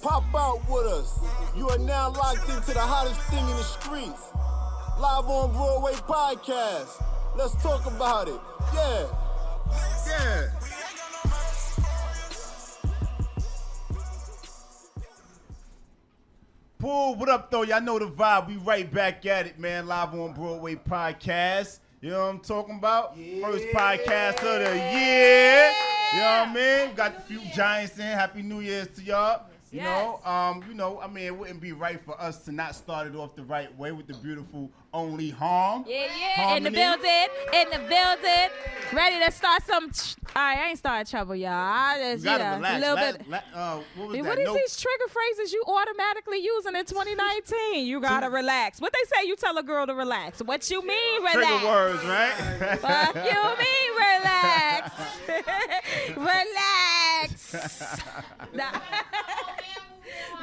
Pop out with us. You are now locked into the hottest thing in the streets. Live on Broadway Podcast. Let's talk about it. Yeah. Pull, what up, though? Y'all know the vibe. We right back at it, man. Live on Broadway Podcast. You know what I'm talking about? Yeah. First podcast of the year. You know what I mean? Got a few giants in. Happy New Year's to y'all. You know, I mean, it wouldn't be right for us to not start it off the right way with the beautiful Only Harm. Yeah. Harmony. In the building. Ready to start some. All right, I ain't starting trouble, y'all. I just, you gotta relax. A little bit. What was What that? is these trigger phrases you automatically using in 2019? You gotta relax. What they say you tell a girl to relax. What you mean relax? Trigger words, right? Fuck you mean relax. Relax.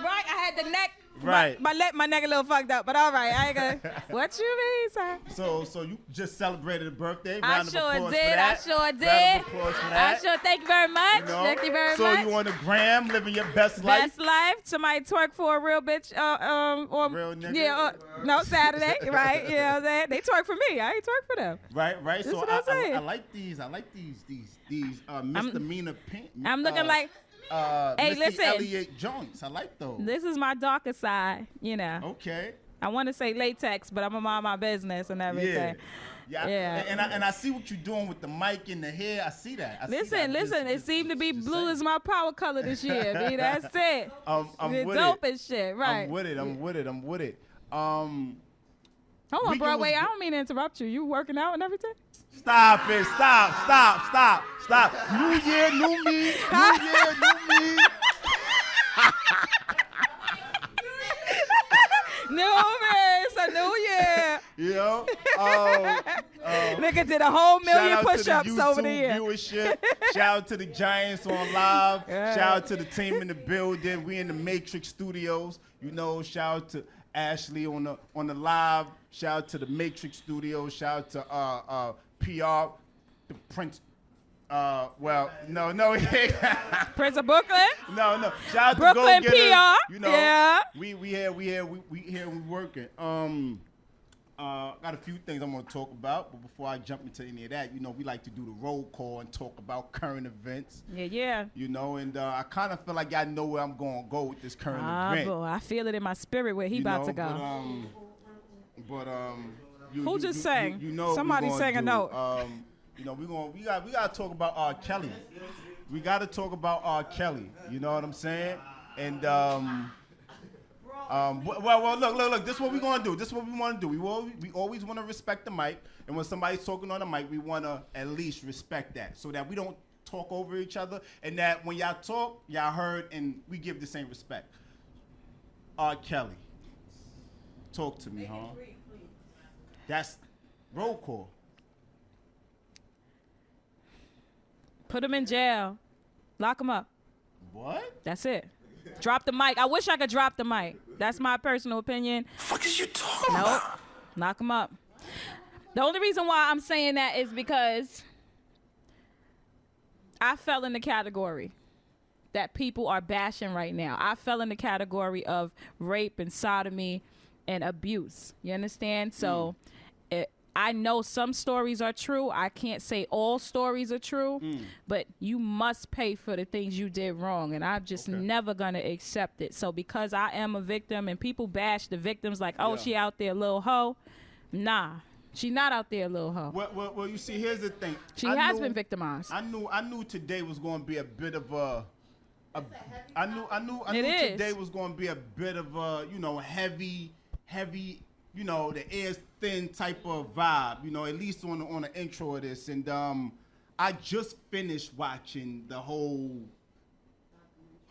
Right, I had the neck. Right. My neck a little fucked up, but all right. I ain't gonna. What you mean, sir? So you just celebrated a birthday. I Round of applause sure for did. that. Round of applause for that. Thank you very much. You know? Thank you very much. So you on the gram, living your best life? Best life. Somebody twerk for a real bitch. Or real nigga? Yeah. No, Saturday. Right. You know what I'm saying? They twerk for me. I ain't twerk for them. Right. That's So what I'm saying. I like these misdemeanor pink. I'm looking like. Hey, Missy listen. Elliott joints. I like those. This is my darker side, you know. Okay. I want to say latex, but I'm going to mind my business and everything. Yeah. And I see what you're doing with the mic and the hair. I see that. Listen. It seemed to be blue is my power color this year. B. That's it. I'm it's with dope it. as shit. Right. I'm with it. Hold on, Broadway. I don't mean to interrupt you. You working out and everything? Stop it. Stop. New year, new me. New year, new me. New man, it's a new year. You know? Nigga did a whole million Shout out push-ups to the over the YouTube year. viewership. Shout out to the Giants on live. Yeah. Shout out to the team in the building. We in the Matrix Studios. You know, shout out to Ashley on the live. Shout out to the Matrix Studios. Shout out to PR, the Prince. No. Prince of Brooklyn? No. Shout out Brooklyn to Go Getters. PR. You know, yeah. We here, we working. Got a few things I'm gonna talk about, but before I jump into any of that, you know, we like to do the roll call and talk about current events. Yeah. You know, and I kind of feel like I know where I'm gonna go with this current event. Boy, I feel it in my spirit where he about to go. Who just sang? You know, somebody sang a note. You know, we gotta talk about R. Kelly. We gotta talk about R. Kelly. You know what I'm saying? And look. This is what we gonna do. This is what we want to do. We always want to respect the mic, and when somebody's talking on the mic, we want to at least respect that, so that we don't talk over each other, and that when y'all talk, y'all heard, and we give the same respect. R. Kelly, talk to me, huh? That's roll call. Put him in jail. Lock him up. What? That's it. Drop the mic. I wish I could drop the mic. That's my personal opinion. The fuck is you talking about? Lock him up. The only reason why I'm saying that is because I fell in the category that people are bashing right now. I fell in the category of rape and sodomy and abuse. You understand? So I know some stories are true. I can't say all stories are true, but you must pay for the things you did wrong, and I'm just never going to accept it. So because I am a victim and people bash the victims like, oh, she out there a little hoe. Nah, she not out there a little hoe. Well, you see, here's the thing. She has been victimized. I knew today was going to be a bit of I knew today was going to be a bit of a, you know, heavy, you know, the air's thin type of vibe, you know, at least on the intro of this. And I just finished watching the whole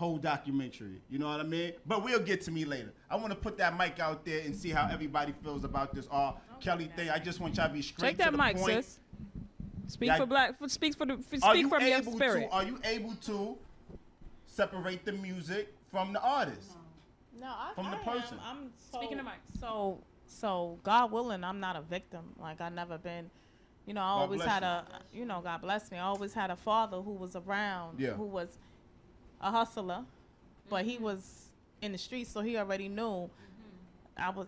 whole documentary. You know what I mean? But we'll get to me later. I want to put that mic out there and see how everybody feels about this R. Kelly thing. I just want y'all to be straight Take to the that mic, point. sis. Speak for black. Speak for the. Speak from your spirit. Are you able to separate the music from the artist? No, from the person. I'm so, Speaking of mic. So God willing, I'm not a victim. Like I never been. You know, I always had God bless me. I always had a father who was around, who was a hustler, but he was in the streets, so he already knew. I was,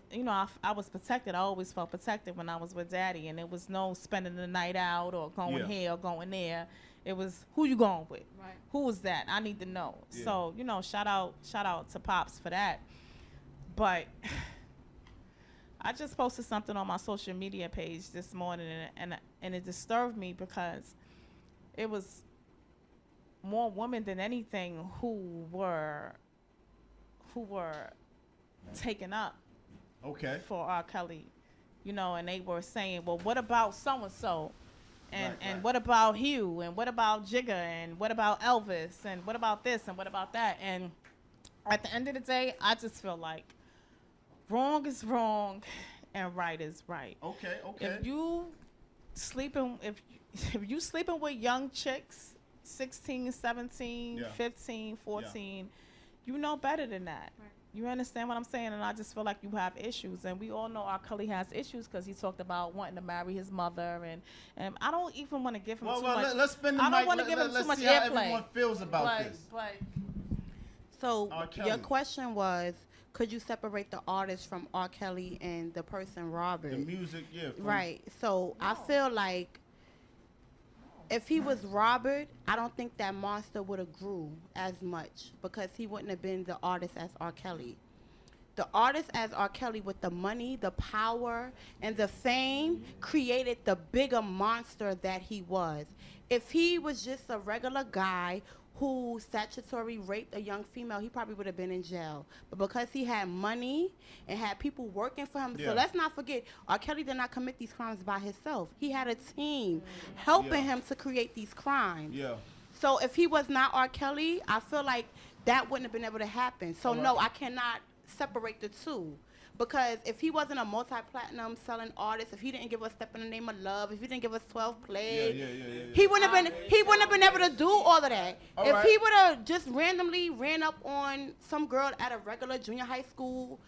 I was protected. I always felt protected when I was with Daddy, and it was no spending the night out or going here or going there. It was who you going with, right? Who was that? I need to know. Yeah. So shout out to Pops for that. But I just posted something on my social media page this morning, and it disturbed me because it was more women than anything who were taken up. Okay. For R. Kelly, and they were saying, well, what about so-and-so? And what about Hugh? And what about Jigga? And what about Elvis? And what about this? And what about that? And at the end of the day, I just feel like wrong is wrong and right is right. Okay. If you sleeping with young chicks, 16, 17, 15, 14, you know better than that. Right. You understand what I'm saying? And I just feel like you have issues. And we all know R. Kelly has issues because he talked about wanting to marry his mother. And I don't even want to give him too much. Let's spin the mic. I don't want to give him too much see how airplay. Everyone feels about this. So your question was, could you separate the artist from R. Kelly and the person Robert? The music, Right. So I feel like if he was Robert, I don't think that monster would have grew as much because he wouldn't have been the artist as R. Kelly. The artist as R. Kelly with the money, the power, and the fame created the bigger monster that he was. If he was just a regular guy who statutory raped a young female, he probably would have been in jail. But because he had money and had people working for him, so let's not forget, R. Kelly did not commit these crimes by himself. He had a team helping him to create these crimes. Yeah. So if he was not R. Kelly, I feel like that wouldn't have been able to happen. So no, I cannot separate the two. Because if he wasn't a multi-platinum selling artist, if he didn't give us Step in the Name of Love, if he didn't give us 12 Plays, he wouldn't have been able to do all of that. If he would have just randomly ran up on some girl at a regular junior high school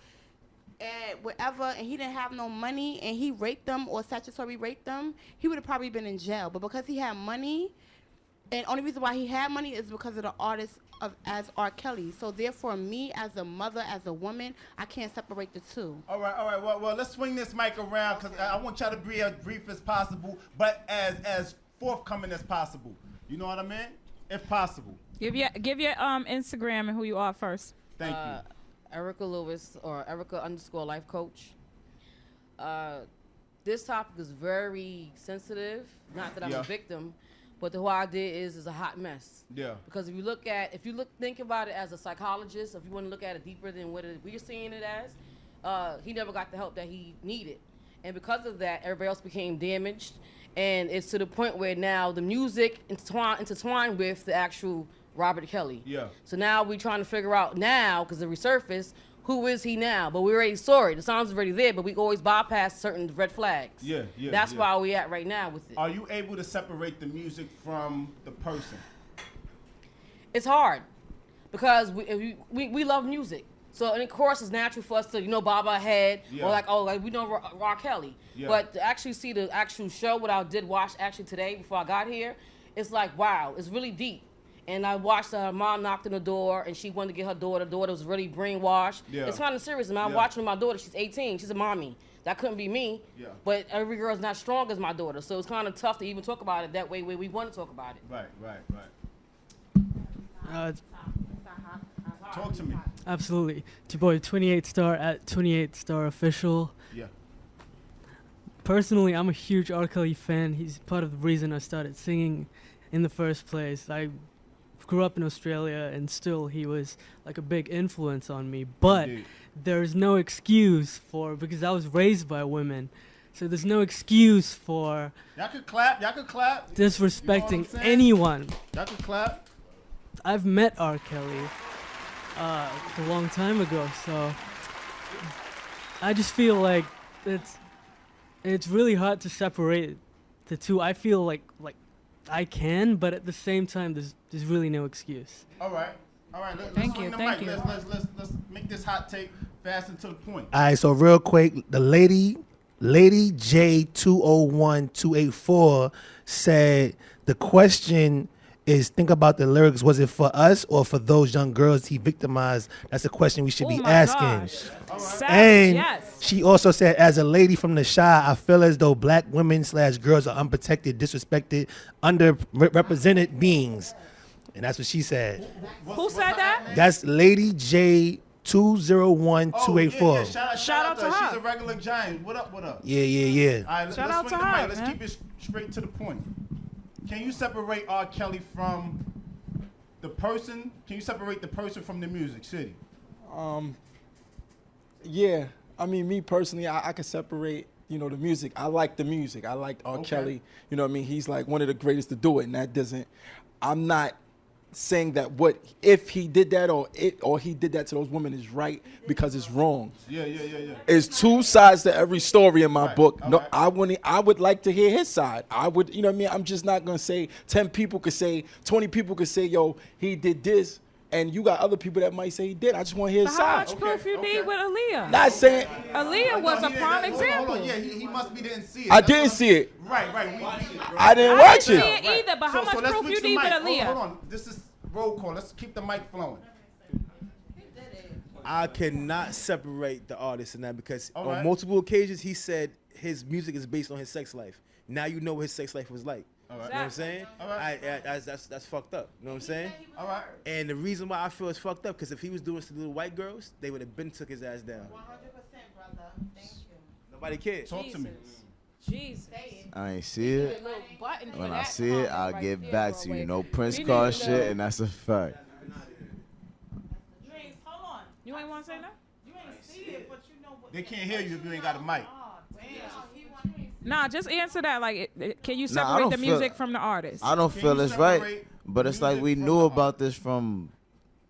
and whatever, and he didn't have no money, and he raped them or statutory raped them, he would have probably been in jail. But because he had money, and only reason why he had money is because of the artist as R. Kelly. So therefore, me as a mother, as a woman, I can't separate the two. All right. Well, let's swing this mic around because I want y'all to be as brief as possible, but as forthcoming as possible. You know what I mean? If possible. Give your Instagram and who you are first. Thank you. Erica Lewis or Erica_life coach. This topic is very sensitive. Not that I'm a victim. But the whole idea is a hot mess. Yeah. Because if you think about it as a psychologist, if you want to look at it deeper than what we're seeing it as, he never got the help that he needed. And because of that, everybody else became damaged. And it's to the point where now the music intertwined with the actual Robert Kelly. Yeah. So now we're trying to figure out now, because it resurfaced, who is he now? But we already saw it. The sound's already there, but we always bypass certain red flags. Yeah. That's why we at right now with it. Are you able to separate the music from the person? It's hard because we love music. So, and of course, it's natural for us to, bob our head or we know R. Kelly. Yeah. But to actually see the actual show, what I did watch actually today before I got here, it's like, wow, it's really deep. And I watched her mom knocked on the door, and she wanted to get her daughter. The daughter was really brainwashed. Yeah. It's kind of serious. And I'm watching my daughter. She's 18. She's a mommy. That couldn't be me. Yeah. But every girl's not strong as my daughter. So it's kind of tough to even talk about it that way where we want to talk about it. Right. Talk to me. Absolutely. It's your boy 28 Star at 28 Star Official. Yeah. Personally, I'm a huge R. Kelly fan. He's part of the reason I started singing in the first place. I grew up in Australia, and still he was like a big influence on me. But there's no excuse because I was raised by women. So there's no excuse for y'all could clap. Disrespecting anyone. Y'all could clap. I've met R. Kelly. a long time ago. So I just feel like it's really hard to separate the two. I feel like I can, but at the same time, there's really no excuse. All right. Thank you. Let's make this hot take fast and to the point. All right, so real quick, the lady J201284 said the question is, think about the lyrics. Was it for us or for those young girls he victimized? That's a question we should be asking. Gosh. And Yes. she also said, as a lady from the Chi, I feel as though black women / girls are unprotected, disrespected, underrepresented beings. And that's what she said. Who said that? That's Lady J201284. Shout out to her. She's a regular giant. What up? Yeah. All right, Shout out to her. Let's keep it straight to the point. Can you separate R. Kelly from the person? Can you separate the person from the music, City? Yeah. I mean, me personally, I can separate, the music. I like the music. I like R. Kelly. You know what I mean? He's like one of the greatest to do it, and I'm not saying that if he did that or he did that to those women is right, because it's wrong. Yeah. It's two sides to every story in my book. No, right. I would like to hear his side. I would, you know what I mean? I'm just not gonna say 10 people could say, 20 people could say, yo, he did this, and you got other people that might say he did. I just want to hear his But how side. much proof you need with Aaliyah? Not saying Aaliyah was a prime example. Hold on. Yeah, he must be didn't see it. I didn't see it. Right. I didn't I watch didn't it. see it either, but how much let's proof switch you the need with mic. Aaliyah? Hold on. This is roll call. Let's keep the mic flowing. I cannot separate the artist in that because All on right. multiple occasions he said his music is based on his sex life. Now you know what his sex life was like. All right. You know what I'm saying? All right. That's fucked up. You know what I'm saying? All right. And the reason why I feel it's fucked up because if he was doing this to little white girls, they would have been took his ass down. 100%, brother. Thank you. Nobody cares. Talk to me. Jesus. I ain't see it. When I see it, I'll get there, back to you. Broadway. No Prince We car need to shit, know. and that's a fact. Dreams, hold on. You ain't want to say that? You ain't see it, but you know what. They can't hear you if you ain't got a mic. Oh, damn. Nah, just answer that. Like, can you Nah, I separate don't the feel- music from the artist? I don't Can feel you it's right, separate but it's like music we from knew the about art? this from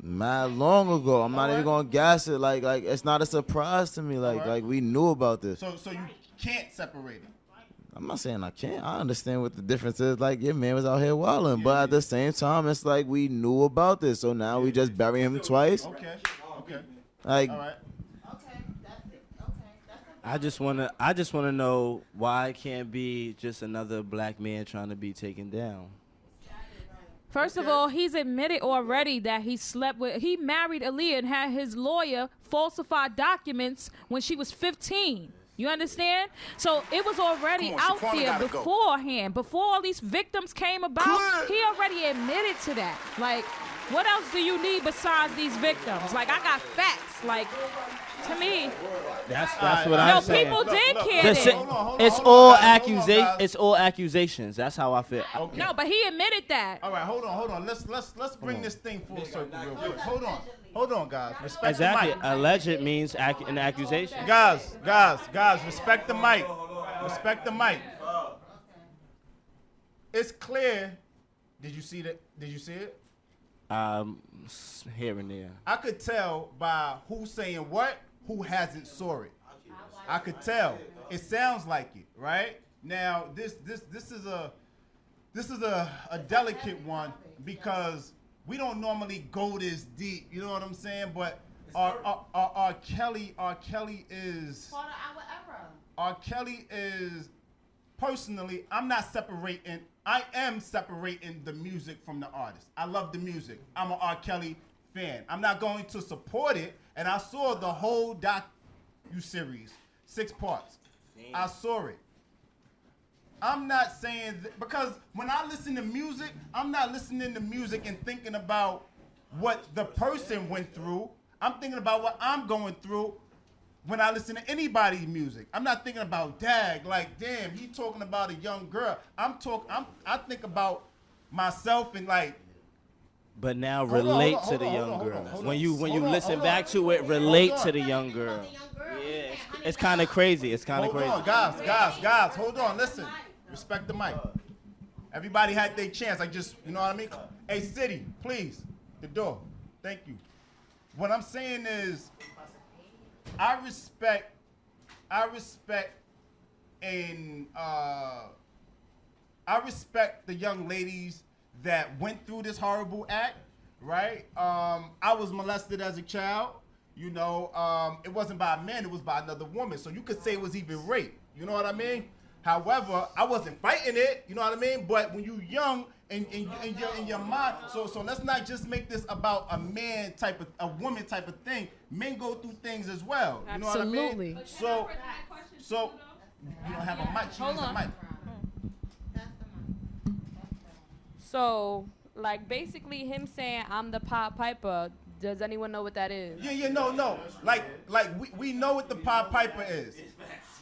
mad long ago. I'm not even gonna gas it. Like it's not a surprise to me. Like we knew about this. So you can't separate it. I'm not saying I can't. I understand what the difference is. Like your man was out here wilding, but at the same time, it's like we knew about this. So now we just bury him twice. Okay. Like All right. I just wanna know why it can't be just another black man trying to be taken down. First of all, he's admitted already that he married Aaliyah and had his lawyer falsify documents when she was 15. You understand? So it was already out there beforehand. Before all these victims came about, he already admitted to that. Like, what else do you need besides these victims? Like, I got facts. Like, to me, That's what I'm saying. people did care The then. si- It's all accusations. It's all accusations. That's how I feel. Okay. No, but he admitted that. All right, hold on. Let's bring this thing full circle real quick. Hold on, guys. Respect Exactly. the mic. Alleged means an accusation. Guys, respect the mic. Respect the mic. It's clear. Did you see that? Did you see it? Here and there. I could tell by who's saying what, who hasn't saw it. I could tell. It sounds like it, right? Now this is a delicate one because we don't normally go this deep. You know what I'm saying? But R. Kelly is personally. I am separating the music from the artist. I love the music. I'm an R. Kelly fan. I'm not going to support it. And I saw the whole docu-series, 6 parts. I saw it. I'm not saying because when I listen to music, I'm not listening to music and thinking about what the person went through. I'm thinking about what I'm going through when I listen to anybody's music. I'm not thinking about like, damn, he talking about a young girl. I think about myself and like. But now relate to the young girl. When you listen back to it, relate to the young girl. Yeah, it's kind of crazy. It's kind of crazy. Hold on, guys, hold on. Listen, respect the mic. Everybody had their chance. You know what I mean? Hey, City, please, the door. Thank you. what I'm saying is, I respect the young ladies that went through this horrible act, right? I was molested as a child. You know, it wasn't by a man, it was by another woman. So you could say it was even rape. You know what I mean? However, I wasn't fighting it. You know what I mean? But when you young and in your mind, so let's not just make this about a man type of, a woman type of thing. Men go through things as well. You know what I mean? Absolutely. So you don't have a mic. She needs a mic. So, like, basically him saying, I'm the Pied Piper, does anyone know what that is? Yeah, no. Like we know what the Pied Piper is.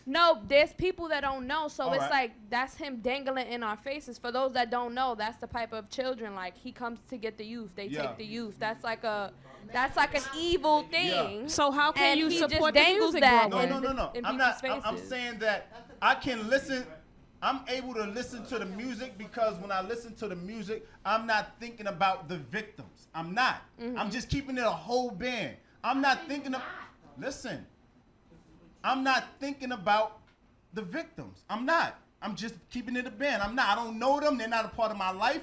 No, there's people that don't know, so All it's right. like, that's him dangling in our faces. For those that don't know, that's the Piper of children. Like, he comes to get the youth, they take the youth. That's like an evil thing. Yeah. So how can And you he support just the dangles music? that No. in I'm people's not. faces. I'm saying that I can listen. I'm able to listen to the music because when I listen to the music, I'm not thinking about the victims. I'm not. I'm just keeping it a whole band. I'm not thinking of. Listen. I'm not thinking about the victims. I'm not. I'm just keeping it a band. I'm not. I don't know them. They're not a part of my life.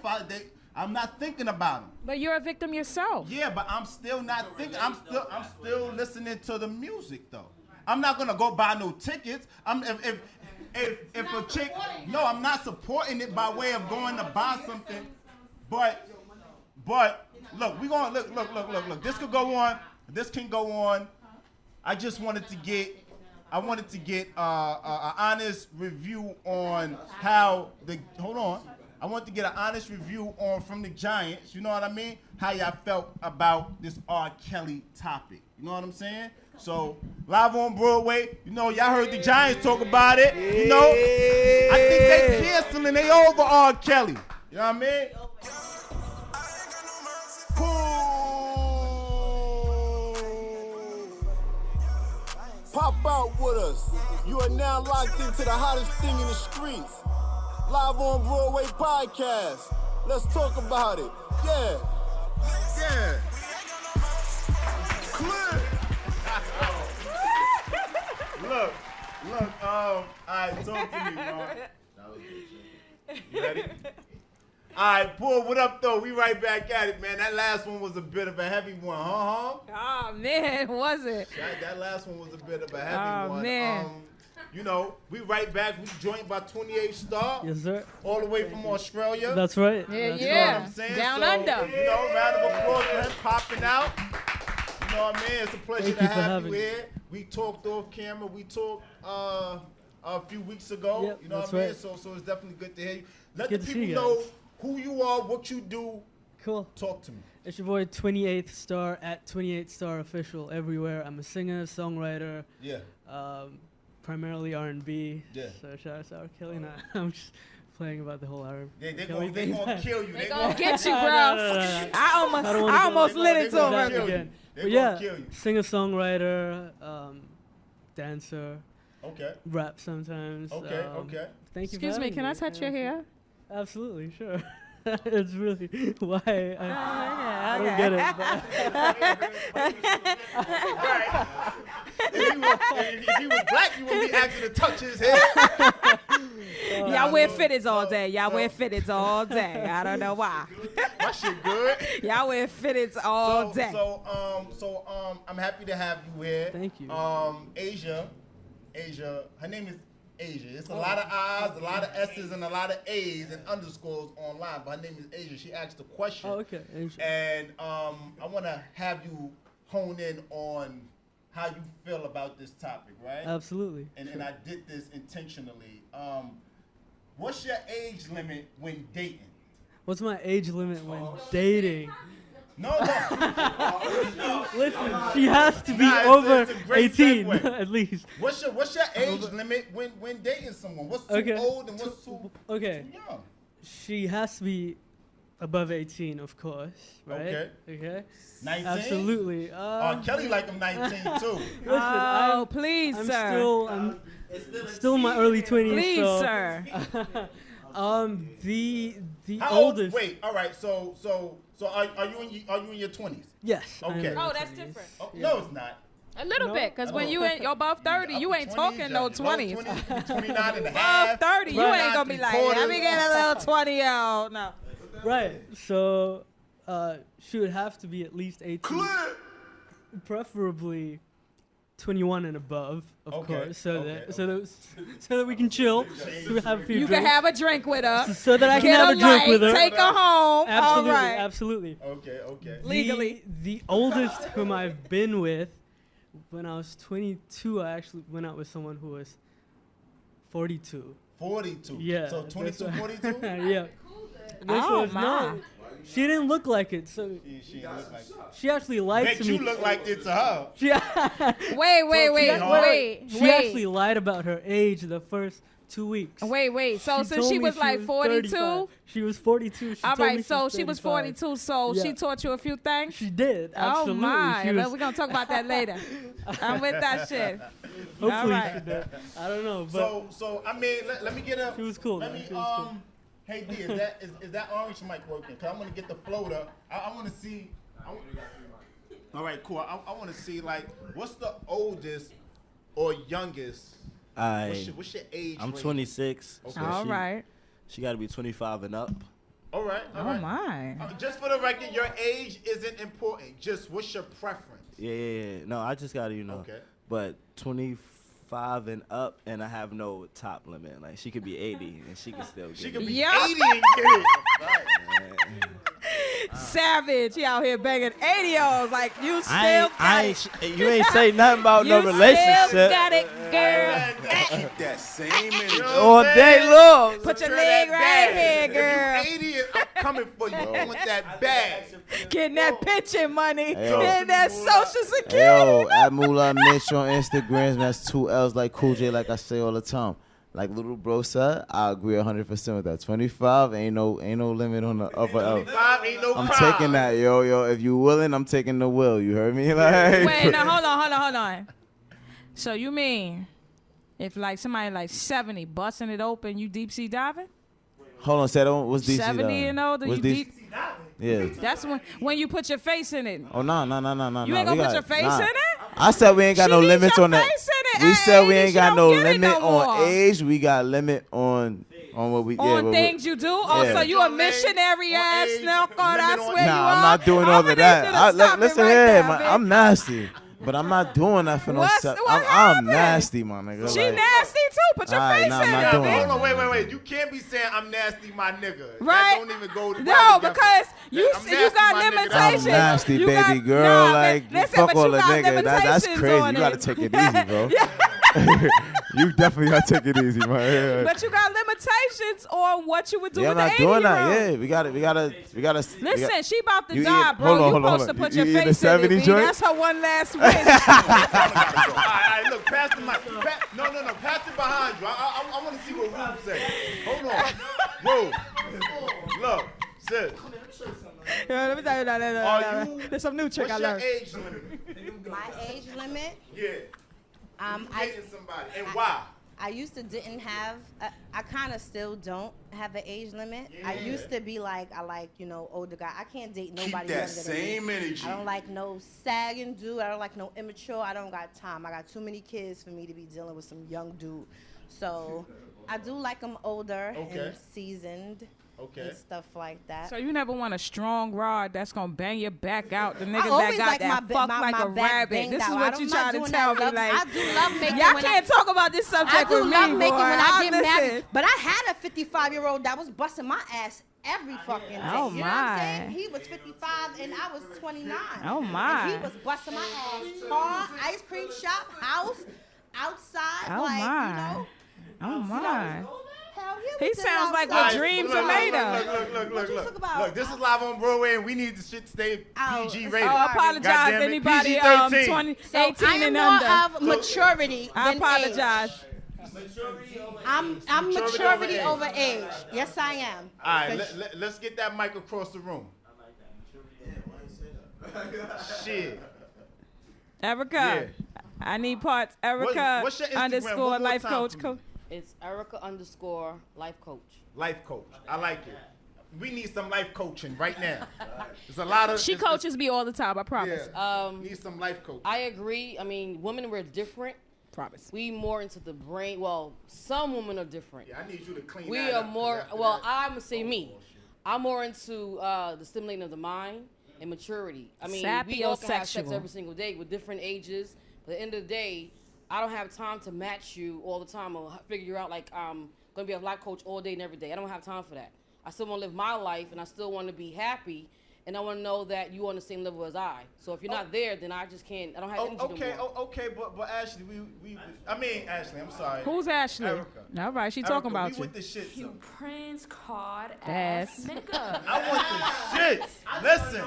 I'm not thinking about them. But you're a victim yourself. Yeah, but I'm still not thinking. I'm still listening to the music though. I'm not gonna go buy no tickets. If a chick, no, I'm not supporting it by way of going to buy something. But look, we gonna look. This could go on. This can go on. I just wanted to get. I wanted to get an honest review on how the. Hold on. I want to get an honest review on from the Giants. You know what I mean? How y'all felt about this R. Kelly topic. You know what I'm saying? So, live on Broadway, you know, y'all heard the Giants talk about it. You know, I think they canceling, they over R. Kelly. You know what I mean? Pop out with us. You are now locked into the hottest thing in the streets. Live on Broadway Podcast. Let's talk about it. Yeah. Clear. Look, all right, talk to me, man. You ready? All right, Paul, what up, though? We right back at it, man. That last one was a bit of a heavy one, huh? Oh, man, was it? That last one was a bit of a heavy one. Man. You know, we right back. We joined by 28 Star. Yes, sir. All the way from Australia. That's right. Yeah, You know what I'm saying? Down under. You know, round of applause for him popping out. You know what I mean? It's a pleasure to have you here. We talked off camera. We talked a few weeks ago. Yep, you know that's what I mean? right. So it's definitely good to hear you. Let Good the to people see you know guys. who you are, what you do. Cool. Talk to me. It's your boy 28th Star at 28th Star Official everywhere. I'm a singer, songwriter. Yeah. Primarily R&B. Yeah. So shout out to R. Kelly. Nah, I'm just playing about the whole R&B. They Kelly gonna thing. kill you. They gonna get you, bro. No. I almost lit it to him. Again. They But gonna yeah, kill you. singer, songwriter, dancer, Okay. rap sometimes. Okay. Thank you. Excuse for me, having can I touch your hair? Absolutely, sure. It's really why I don't get it. If he was black, you would be asking to touch his head. Y'all wear fitteds all day. Y'all wear fitteds all day. I don't know why. My shit good. Y'all wear fitteds all day. So I'm happy to have you here. Thank you. Asia, her name is Asia. It's a lot of I's, a lot of S's, and a lot of A's and underscores online, but her name is Asia. She asked a question. Oh, okay. Asia. And I want to have you hone in on how you feel about this topic, right? Absolutely. And sure. I did this intentionally. What's your age limit when dating? What's my age limit when dating? No. Listen, she has to be Nah, over it's a great 18 segue. at least. What's your age limit when dating someone? What's too Okay. old and what's too Okay. young? She has to be above 18, of course, right? Okay. 19? Absolutely. Kelly like I'm 19 too. Listen, please, I'm sir. still in my early 20s. Please, so, sir. The How old? oldest. Wait, all right. So So are you in your 20s? Yes. Okay. Oh, that's different. Oh, no, it's not. A little bit, because when you're above 30, you ain't talking no 20s. 29 and a half. Above 30, you ain't going to be like, let me get a little 20-year-old. No. Right. So she would have to be at least 18. Preferably 21 and above, of course, so that we can chill. So we have a few you drinks. can have a drink with her. So that I can have a drink with her. Take her home. Absolutely, All right. absolutely. Okay. Legally. The oldest whom I've been with, when I was 22, I actually went out with someone who was 42. 42? Yeah. So 22, 42? Yeah. No, she didn't look like it, so she didn't look like it. she actually lied to me. You look like it to her. Wait. She actually lied about her age the first 2 weeks. Wait. So since she was like 42? She was 42. All right, so she was 42, so she taught you a few things? She did, absolutely. Oh, my. We're going to talk about that later. I'm with that shit. Hopefully she did. I don't know. But So I mean, let me get a... She was cool. Let me, hey, D, is that orange mic working? Because I'm going to get the floater. I want to see... All right, cool. I want to see, like, what's the oldest or youngest... What's your age? I'm 26. Okay. All right. She got to be 25 and up. All right. Oh, my. Just for the record, your age isn't important. Just what's your preference? Yeah. No, I just got to, Okay. But 25 and up, and I have no top limit. Like, she could be 80, and she can still get She it. could be 80 and get it. Right. Savage. He out here banging 80-olds. Like, you still got it. You ain't say nothing about no relationship. You still got it, girl. Keep that same energy. All day long. Put your leg right here, girl. If you 80, I'm coming for you. I want that bag. Getting that pension money. Hey, yo. Getting that Social Security. Yo, at Moolah Mitch on Instagram, that's 2 L's like Cool J, like I say all the time. Like little bro said, I agree 100% with that. 25 ain't no limit on the upper L. 25 ain't no I'm problem. taking that, yo. If you willing, I'm taking the will. You heard me? Like, Wait, now hold on. So you mean if like somebody like 70 busting it open, you deep sea diving? hold on, say that one. What's DC? 70 and older, What's you DC? deep. Yeah. That's when you put your face in it. Oh no. You ain't gonna put your face in it? I said we ain't got no limits on that. We said we ain't got no limit on age. We got limit on what we on things you do. Oh, so you a missionary ass knuckle? That's where you are. Nah, I'm not doing all of that. Listen here, I'm nasty. But I'm not doing that for no sex. I'm nasty, my nigga. She nasty too. Put your face in it. Hold on, wait. You can't be saying I'm nasty, my nigga. Right? That don't even go together. No, because you got limitations. I'm nasty, baby girl. Like, fuck all the nigga. That's crazy. You gotta take it easy, bro. You definitely gotta take it easy, man. But you got limitations on what you would do with the 80-year-old. I'm not doing that. Yeah, we gotta. Listen, she about to die, bro. You supposed to put your face in it. That's her one last wish. All right, look, pass the mic. No, pass it behind you. I want to see what Rube say. Hold on. Rube. Look, sis. Let me tell you that. There's some new trick I learned. What's your age limit? My age limit? Yeah. Dating somebody. And why? I used to didn't have, I kind of still don't have an age limit. Yeah. I used to be like, I like, older guy. I can't date nobody Keep that younger same than me. energy. I don't like no sagging dude. I don't like no immature. I don't got time. I got too many kids for me to be dealing with some young dude. So I do like them older and seasoned. And stuff like that. So you never want a strong rod that's gonna bang your back out. The niggas that got that fuck like a rabbit. This is what you trying to tell me. Like, I do love making. Y'all can't talk about this subject with me, I do love making boy. when I get married. But I had a 55-year-old that was busting my ass every fucking day. Oh, you know what I'm saying? He was 55 and I was 29. Oh my. And he was busting my ass hard. Ice cream shop, house, outside. Oh like, my. Oh my. Hell yeah, He sounds like what dreams are made of. Look, this is live on Broadway, and we need the shit to stay PG rated. Oh, apologize anybody 20, 18 and under. I'm more of maturity I than apologize. Age. I'm maturity over age. Yes, I am. All right, let's get that mic across the room. Shit. Erica. Yeah. I need parts. Erica what's your Instagram? _ life coach. It's Erica _ life coach. Life coach. I like it. we need some life coaching right now. There's a lot of. She coaches me all the time. I promise. Yeah. Need some life coaching. I agree. I mean, women were different. Promise. We more into the brain. Well, some women are different. Yeah, I need you to clean. We that are up, more. Well, I'm gonna say me. I'm more into the stimulating of the mind and maturity. I mean, we all can have sex every single day with different ages. But at the end of the day, I don't have time to match you all the time or figure you out like I'm gonna be a life coach all day and every day. I don't have time for that. I still want to live my life and I still want to be happy. And I want to know that you're on the same level as I. So if you're not there, then I just can't. I don't have energy no more. Okay, but Ashley, I mean Ashley, I'm sorry. Who's Ashley? Erica. All right, she talking about we you. with the shit. You Prince card ass nigga. I want the shit. Listen,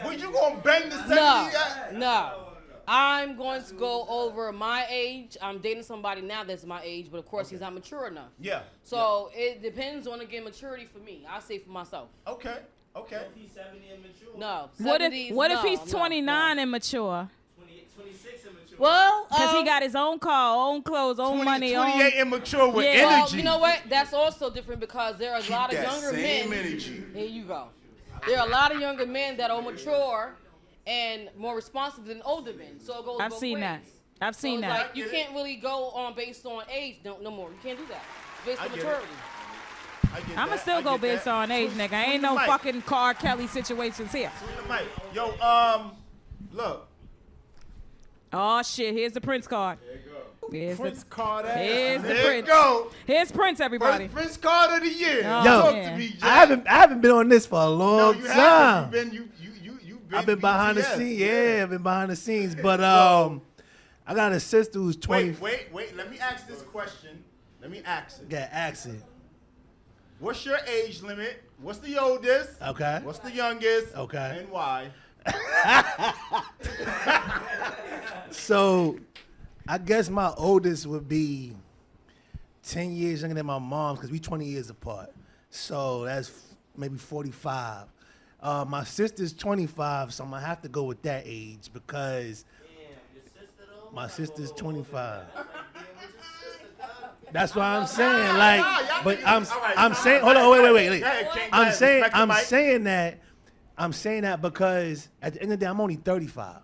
when you gonna bang the sex? No. I'm going to go over my age. I'm dating somebody now that's my age, but of course he's not mature enough. Yeah. So it depends on, again, maturity for me. I say for myself. Okay. What if he's 70 and mature? No. What if he's 29 and mature? 26 and mature. Well, because he got his own car, own clothes, own money, 28 and mature with energy. Well, you know what? That's also different because there are a lot of younger men. Energy. Here you go. There are a lot of younger men that are mature and more responsible than older men. So it goes I've both seen ways. that. I've seen that. Like, you can't really go on based on age no more. You can't do that. Based on maturity. I'ma still go based on age, nigga. Ain't no fucking Car Kelly situations here. Yo, look. Oh shit, here's the Prince card. There you go. Here's Prince the, card. Here's the there Prince. You go. Here's Prince, everybody. First Prince card of the year. Oh, Yo, talk to me, Jack. I haven't been on this for a long time. Haven't. You've been I've been behind the scenes. Yeah, I've been behind the scenes. But I got a sister who's 20. Wait. Let me ask this question. Let me ask it. Yeah, ask it. What's your age limit? What's the oldest? Okay. What's the youngest? Okay. And why? So, I guess my oldest would be 10 years younger than my mom's because we 20 years apart. So that's maybe 45. My sister's 25, so I'm going to have to go with that age because my sister's 25. That's what I'm saying. Like, but I'm saying, hold on, wait. I'm saying that because at the end of the day, I'm only 35.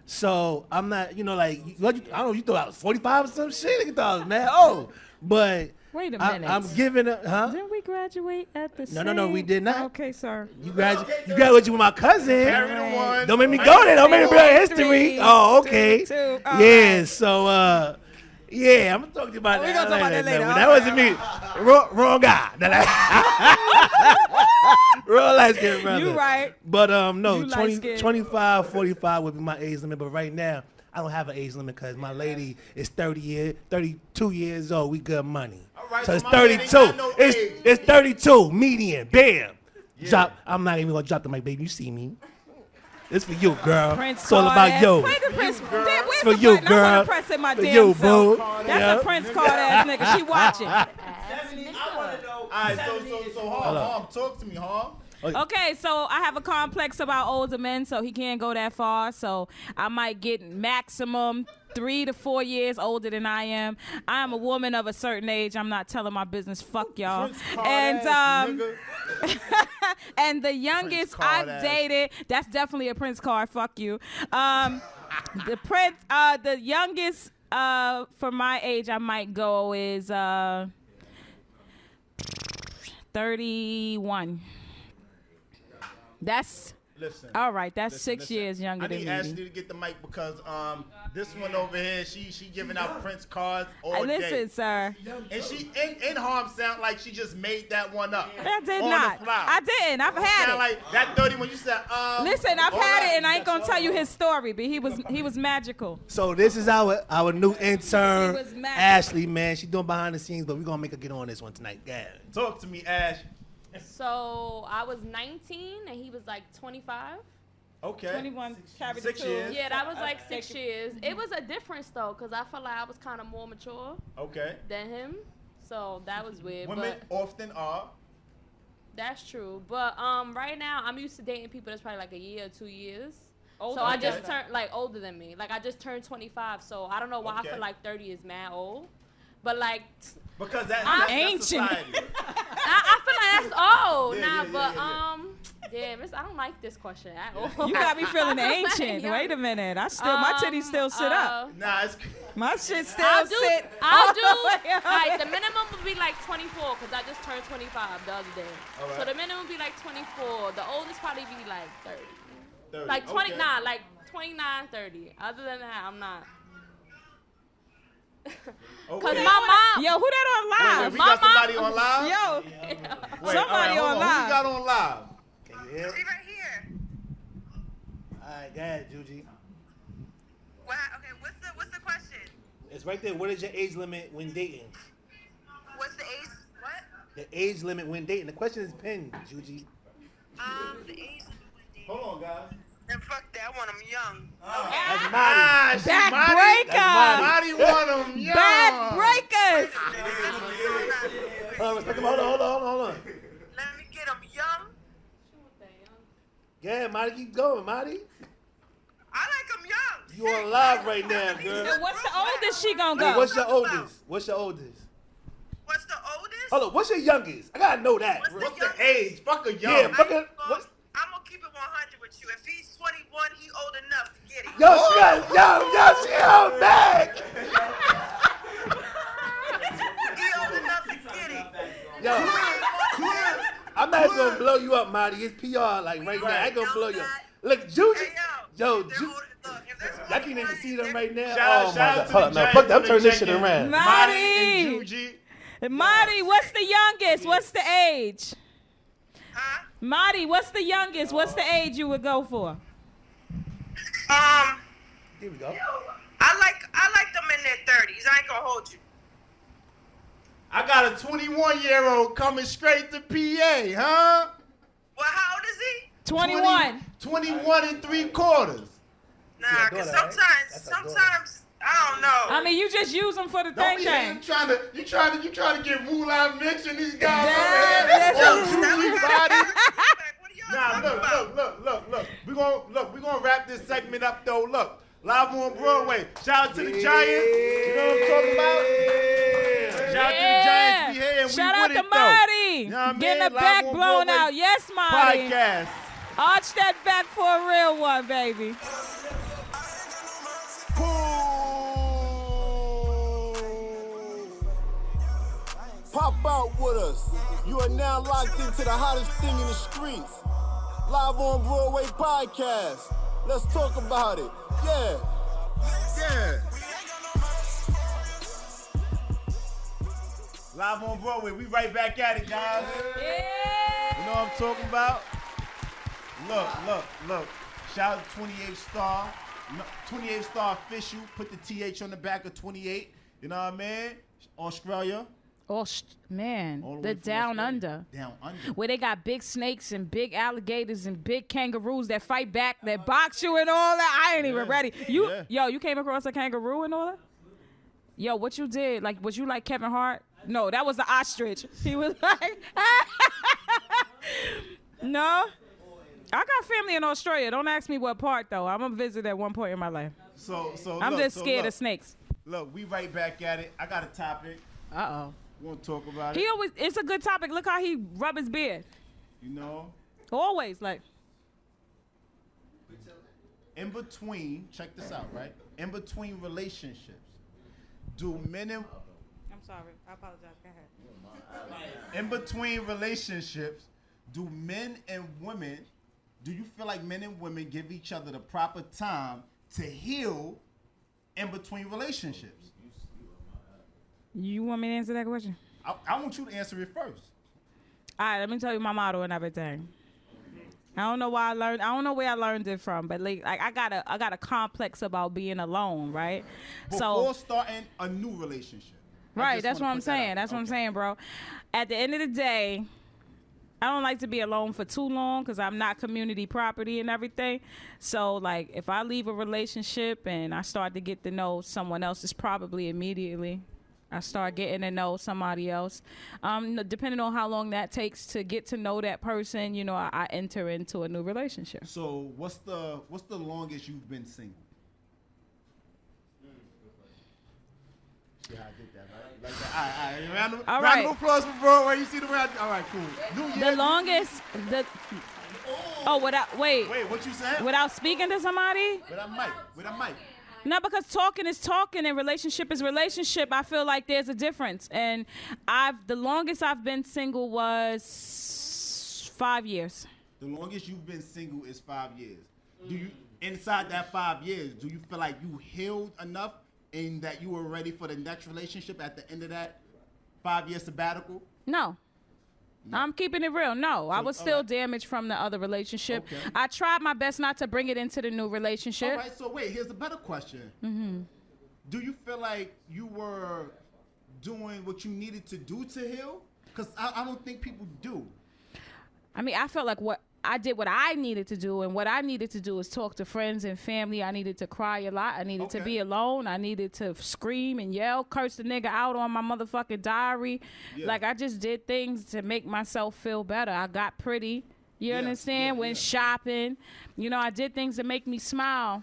So I'm not, like, I don't know, you thought I was 45 or some shit. You thought I was mad. Oh, but wait a minute. I'm giving it, huh? Didn't we graduate at the same? No, we did not. Okay, sir. You graduated with my cousin. Carry the one. Don't make me go there. Don't make me bring history. Oh, okay. Two. Yeah, right. So, yeah, I'm gonna talk to you about that. We're gonna talk about that later. That wasn't me. Wrong guy. Real light skin brother. You right. But no, 25, 45 would be my age limit. But right now, I don't have an age limit because my lady is 32 years old. We good money. All right, so it's my 32. No it's 32. Median. Bam. Yeah. Drop. I'm not even gonna drop the mic, baby. You see me. It's for you, girl. Prince it's all about you. Play the Prince. It's for you, girl. I want to press in my damn you, self. boo. That's a Prince card ass nigga. She watching. I want to know. All right, so Harm, talk to me, Harm. Okay, so I have a complex about older men, so he can't go that far. So I might get maximum 3 to 4 years older than I am. I am a woman of a certain age. I'm not telling my business. Fuck y'all. And and the youngest I've dated, that's definitely a Prince card. Fuck you. The youngest for my age I might go is 31. That's all right. That's 6 years younger than me. I need Ashley to get the mic because this one over here, she giving out Prince cards all day. Listen, sir. And she in Harm sound like she just made that one up. I did not. I didn't. I've had it. Like that 30 when you said Listen, I've had it, and I ain't gonna tell you his story, but he was magical. So this is our new intern, Ashley. Man, she doing behind the scenes, but we're gonna make her get on this one tonight. Yeah. Talk to me, Ash. So I was 19 and he was like 25. Okay. 21 carried 6 years. Yeah, that was like 6 years. It was a difference though, cause I felt like I was kind of more mature. Okay. Than him, so that was weird. Women often are. That's true, but right now I'm used to dating people that's probably like a year or 2 years. Older. So I just turned like older than me. Like I just turned 25, so I don't know why I feel like 30 is mad old, but like because that's ancient. That's I feel like that's old. Yeah, miss, I don't like this question at all. You got me feeling ancient. Wait a minute. My titties still sit up. Nah, it's my shit still sit. I'll do. Alright, the minimum would be like 24 because I just turned 25 the other day. Right. So the minimum would be like 24. The oldest probably be like 30. Like 20. Okay. Nah, like 29, 30. Other than that, I'm not. Cause my mom. Yo, who that on live? Wait, we got somebody on live. Yo, wait, somebody on live. Who we got on live? Can you hear? Right here. All right, go ahead, Juji. Okay, what's the question? It's right there. What is your age limit when dating? What's the age? What? The age limit when dating. The question is pinned, Juji. The age limit when dating. Hold on, guys. Then fuck that. I want them young. That's Marty. Backbreaker. Marty want them young. Backbreakers. Hold on. Let me get them young. Yeah, Marty, keep going, Marty. I like them young. You on live right now, girl. So what's the oldest she gonna go? Hey, what's your oldest? What's the oldest? Hold on, what's your youngest? I gotta know that. What's the age? Fuck a young. Yeah, fuck it. I'm gonna keep it 100 with you. If he's 21, he old enough to get it. She on back. He old enough to get it. Yo, I'm not gonna blow you up, Marty. It's PR like right now. I ain't gonna blow you up. Look, Juji. Y'all can't even see them right now. Shout out to the Giants. Fuck that. I'm turning this shit around. Marty, what's the youngest? What's the age? Marty, what's the youngest? What's the age you would go for? Here we go. I like them in their 30s. I ain't gonna hold you. I got a 21-year-old coming straight to PA, huh? Well, how old is he? 21. 21 and 3/4. Nah, because sometimes I don't know. I mean, you just use them for the thing. You trying to get Moolah Mix and these guys over here. Nah, look. We gonna wrap this segment up though. Look, live on Broadway. Shout out to the Giants. You know what I'm talking about? Shout out to the Giants. We here and shout we out with to it Marty. though. You know what I mean? Getting the Live back on blown Broadway out. Yes, Marty. Podcast. Arch that back for a real one, baby. Pop out with us. You are now locked into the hottest thing in the streets. Live on Broadway Podcast. Let's talk about it. Yeah. Live on Broadway. We right back at it, guys. Yeah. You know what I'm talking about? Look. Shout out to 28 Star. 28 Star official. Put the TH on the back of 28. You know what I mean? Australia. Man, the down under. Where they got big snakes and big alligators and big kangaroos that fight back, that box you and all that. I ain't even ready. You came across a kangaroo and all that? Yo, what you did? Like, was you like Kevin Hart? No, that was the ostrich. He was like, no. I got family in Australia. Don't ask me what part, though. I'm going to visit at one point in my life. So I'm just scared of snakes. Look, we right back at it. I got a topic. Uh-oh. We want to talk about it. It's a good topic. Look how he rub his beard. You know? Always, like. In between, check this out, right? In between relationships, do men and... I'm sorry. I apologize. Go ahead. In between relationships, do you feel like men and women give each other the proper time to heal in between relationships? You want me to answer that question? I want you to answer it first. All right, let me tell you my motto and everything. I don't know where I learned it from, but like I got a complex about being alone, right? Before starting a new relationship. Right, that's what I'm saying. That's what I'm saying, bro. At the end of the day, I don't like to be alone for too long because I'm not community property and everything. So, like, if I leave a relationship and I start to get to know someone else, it's probably immediately I start getting to know somebody else. Depending on how long that takes to get to know that person, I enter into a new relationship. So, what's the longest you've been single? Yeah, I did that, right? Like that. All round right. of applause for Broadway. You see the way all right, cool. New Year. The longest, wait, what you said? Without speaking to somebody? With a mic. No, because talking is talking and relationship is relationship. I feel like there's a difference. And the longest I've been single was 5 years. The longest you've been single is 5 years. Do you, inside that 5 years, do you feel like you healed enough and that you were ready for the next relationship at the end of that 5-year sabbatical? No. I'm keeping it real. No, I was still damaged from the other relationship. Okay. I tried my best not to bring it into the new relationship. All right, so wait, here's a better question. Mm-hmm. Do you feel like you were doing what you needed to do to heal? Because I don't think people do. I mean, I felt like I did what I needed to do, and what I needed to do is talk to friends and family. I needed to cry a lot. I needed to be alone. I needed to scream and yell, curse the nigga out on my motherfucking diary. Yeah. Like, I just did things to make myself feel better. I got pretty. You understand? Went shopping. You know, I did things to make me smile.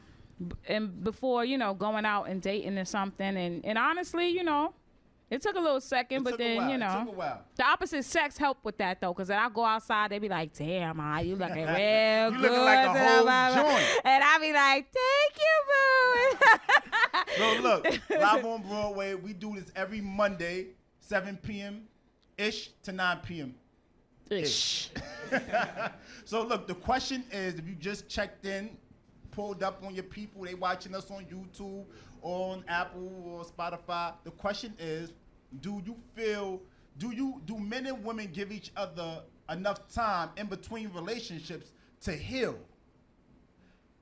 And before, you know, going out and dating or something. And honestly, you know, it took a little second, but then, you know, the opposite sex helped with that, though, because I go outside, they be like, damn, you looking real good. You looking like a whole joint. And I be like, thank you, boo. So, look, Live on Broadway, we do this every Monday, 7 p.m.-ish to 9 p.m.-ish. So, look, the question is, if you just checked in, pulled up on your people, they watching us on YouTube or on Apple or Spotify, the question is, do men and women give each other enough time in between relationships to heal?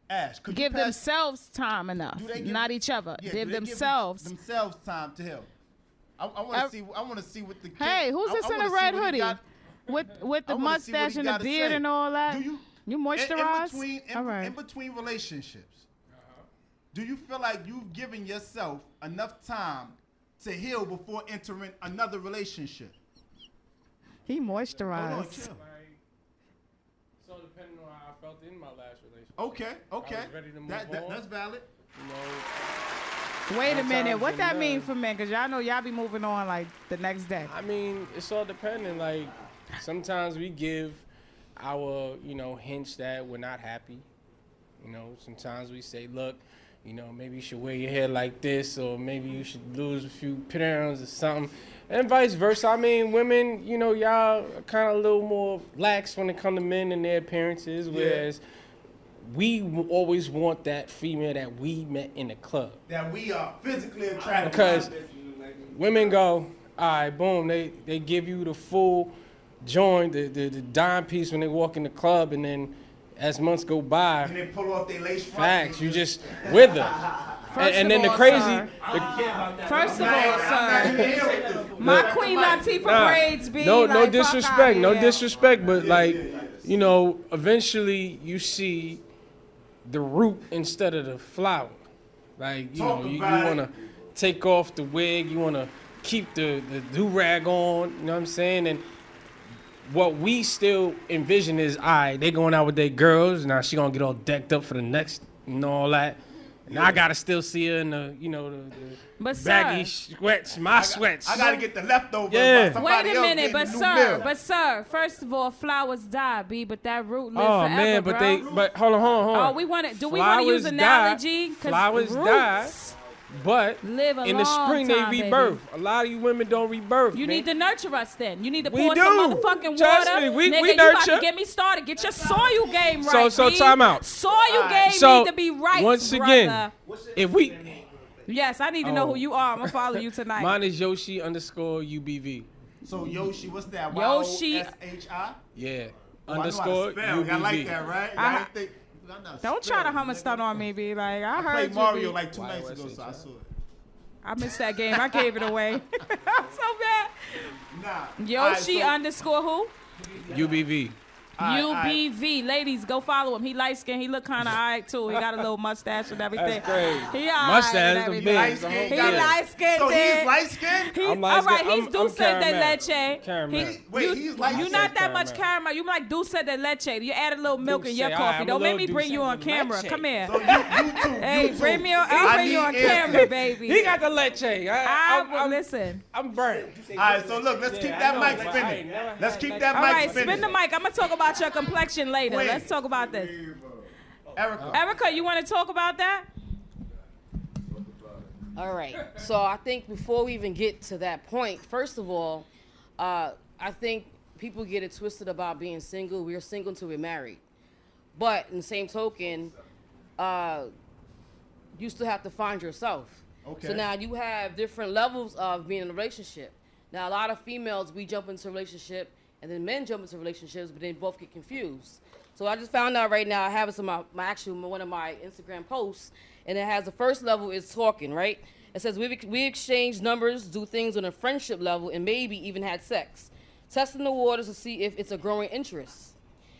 Ash, could give themselves time enough, not each other. Yeah, give themselves time to heal. I want to see what the Hey, who's this in a red hoodie with the mustache and the beard and all that? You moisturize? In between relationships, do you feel like you've given yourself enough time to heal before entering another relationship? He moisturized. Hold on, chill. So depending on how I felt in my last relationship. Okay. I was ready to move on. That's valid. You know, wait a minute. What that mean for men? Because y'all know y'all be moving on like the next day. I mean, it's all depending. Like, sometimes we give our, you know, hints that we're not happy. You know, sometimes we say, look, you know, maybe you should wear your hair like this, or maybe you should lose a few pounds or something, and vice versa. I mean, women, you know, y'all are kind of a little more lax when it comes to men and their appearances, whereas we always want that female that we met in the club. That we are physically attracted. Because women go, all right, boom, they give you the full joint, the dime piece when they walk in the club, and then as months go by, and they pull off their lace front. Facts, you just with her. And then the crazy. First of all, sir, my Queen Latifah braids be no like, disrespect, no disrespect, but like, you know, eventually you see the root instead of the flower. Like, you know, you want to take off the wig, you want to keep the do-rag on, you know what I'm saying? And what we still envision is, all right, they going out with their girls, now she gonna get all decked up for the next, and all that. And I gotta still see her in the, you know, the baggy sweats, sweats. I gotta get the leftovers. Yeah. Wait a minute, but sir, first of all, flowers die, B, but that root lives forever, man, but hold on. Oh, we want to use analogy? Flowers die. But in the spring they rebirth. Baby. A lot of you women don't rebirth. You need to nurture us then. You need to we pour do. some motherfucking Trust water. Me, we nigga, nurture. You about to get me started. Get your soil game right. So time out. Soil game need to be right. Once brother. Again, if we. Yes, I need to know who you are. I'm gonna follow you tonight. Mine is Yoshi_UBV. So Yoshi, what's that? Yoshi. YOSHI? Yeah. _UBV. I like that, right? Don't try to hum a stunt on me, B. Like I heard played you. Mario like 2 nights ago, so I saw it. I missed that game. I gave it away. I'm so bad. Nah. Yoshi _ who? UBV. UBV. Ladies, go follow him. He light skinned. He look kind of all right, too. He got a little mustache and everything. That's crazy. He all mustache right the big. He light skinned. So he's light skinned? All right, he's dulce de leche. Caramel. Wait, he's light You skinned. not that much caramel. You like dulce de leche. You add a little milk in your Dulce. coffee. I'm a Don't make little me bring dulce you on de camera. leche. Come here. So you too. Hey, bring me on. I I'll bring you need on answers. camera, baby. He got the leche. Listen. I'm burnt. All right, so look, let's keep that mic spinning. Let's keep that All mic right, spinning. spin the mic. I'm going to talk about your complexion later. Wait. Let's talk about this. Erica. Erica, you want to talk about that? All right. So I think before we even get to that point, first of all, I think people get it twisted about being single. We're single until we're married. But in the same token, you still have to find yourself. Okay. So now you have different levels of being in a relationship. Now, a lot of females, we jump into a relationship, and then men jump into relationships, but they both get confused. So I just found out right now, I have it on one of my Instagram posts, and it has the first level is talking, right? It says we exchange numbers, do things on a friendship level, and maybe even had sex. Testing the waters to see if it's a growing interest.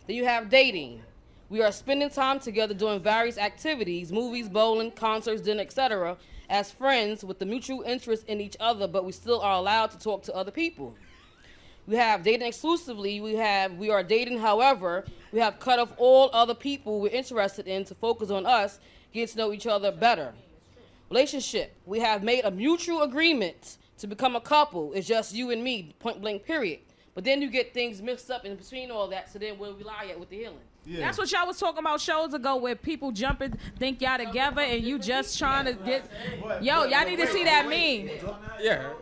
Then you have dating. We are spending time together doing various activities, movies, bowling, concerts, dinner, etc., as friends with the mutual interest in each other, but we still are allowed to talk to other people. We have dating exclusively. We are dating, however, we have cut off all other people we're interested in to focus on us, getting to know each other better. Relationship. We have made a mutual agreement to become a couple. It's just you and me, point blank, period. But then you get things mixed up in between all that, so then where we lie at with the healing. Yeah. That's what y'all was talking about shows ago, where people jumping, think y'all together, and you just trying to get. Yo, y'all need to see that meme. Yeah.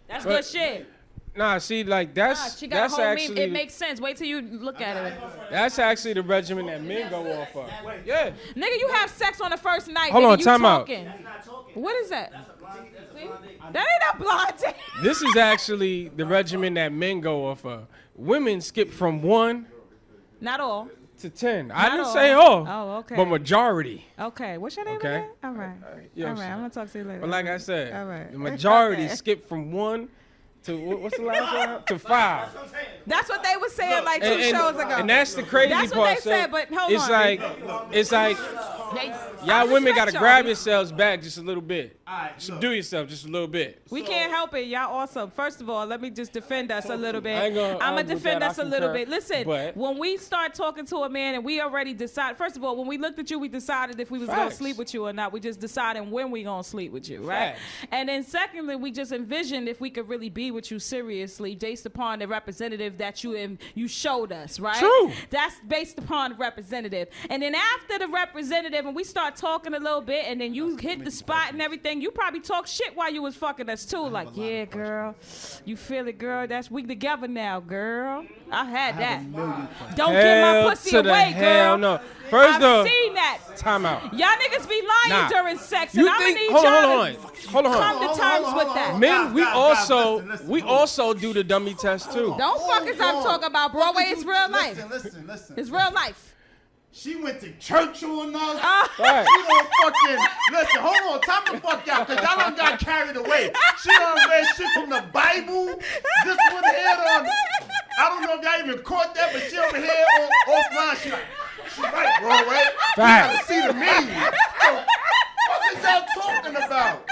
That's good shit. Nah, see, like that's She got a whole actually meme. It makes sense. Wait till you look at it. that's actually the regimen that men go off of. Yeah. Nigga, you have sex on the first night. Hold nigga, on, you time out. talking. What is that? That ain't a blind date. This is actually the regimen that men go off of. Women skip from 1 Not all. to 10. I Not didn't all. say all. Oh, okay. But majority. Okay, what's your name Okay. again? All right. Yeah, All right, I'm gonna talk to you later. But like I said, All right. the majority Okay. skip from 1 to what's the last one? To 5. That's what they were saying like 2 And- shows ago. And that's the crazy That's part. what they So said, but hold it's on. it's like y'all women gotta grab yourselves back just a little bit. Subdue yourself just a little bit. We can't help it. Y'all awesome. First of all, let me just defend us a little bit. I ain't gonna I'm going argue to with defend that. us I a little concur. bit. Listen, But- when we start talking to a man and we already decide, first of all, when we looked at you, we decided if we was going to Facts. sleep with you or not. We just decided when we going to sleep with you, right? Facts. And then secondly, we just envisioned if we could really be with you seriously based upon the representative that you showed us, right? True. That's based upon the representative. And then after the representative, and we start talking a little bit, and then you hit the spot and everything, you probably talk shit while you was fucking us too. Like, yeah, girl, you feel it, girl. We together now, girl. I had that. Don't give my Hell pussy to the away, hell girl. no. First I've off, seen that. time out. Y'all niggas be lying Nah. during sex, You and I'm gonna think- need hold on, y'all hold to on. come to terms with that. Men, we Guys, we also do the dummy test too. Don't fuck us up talking about Broadway. It's real life. Listen. It's real life. She went to church on us. Right. She don't fucking listen. Hold on, time to fuck y'all, cause y'all done got carried away. She done read shit from the Bible. This one here on. I don't know if y'all even caught that, but she over here offline. She right, bro, right? You gotta Facts. see the meme. So, what is y'all talking about?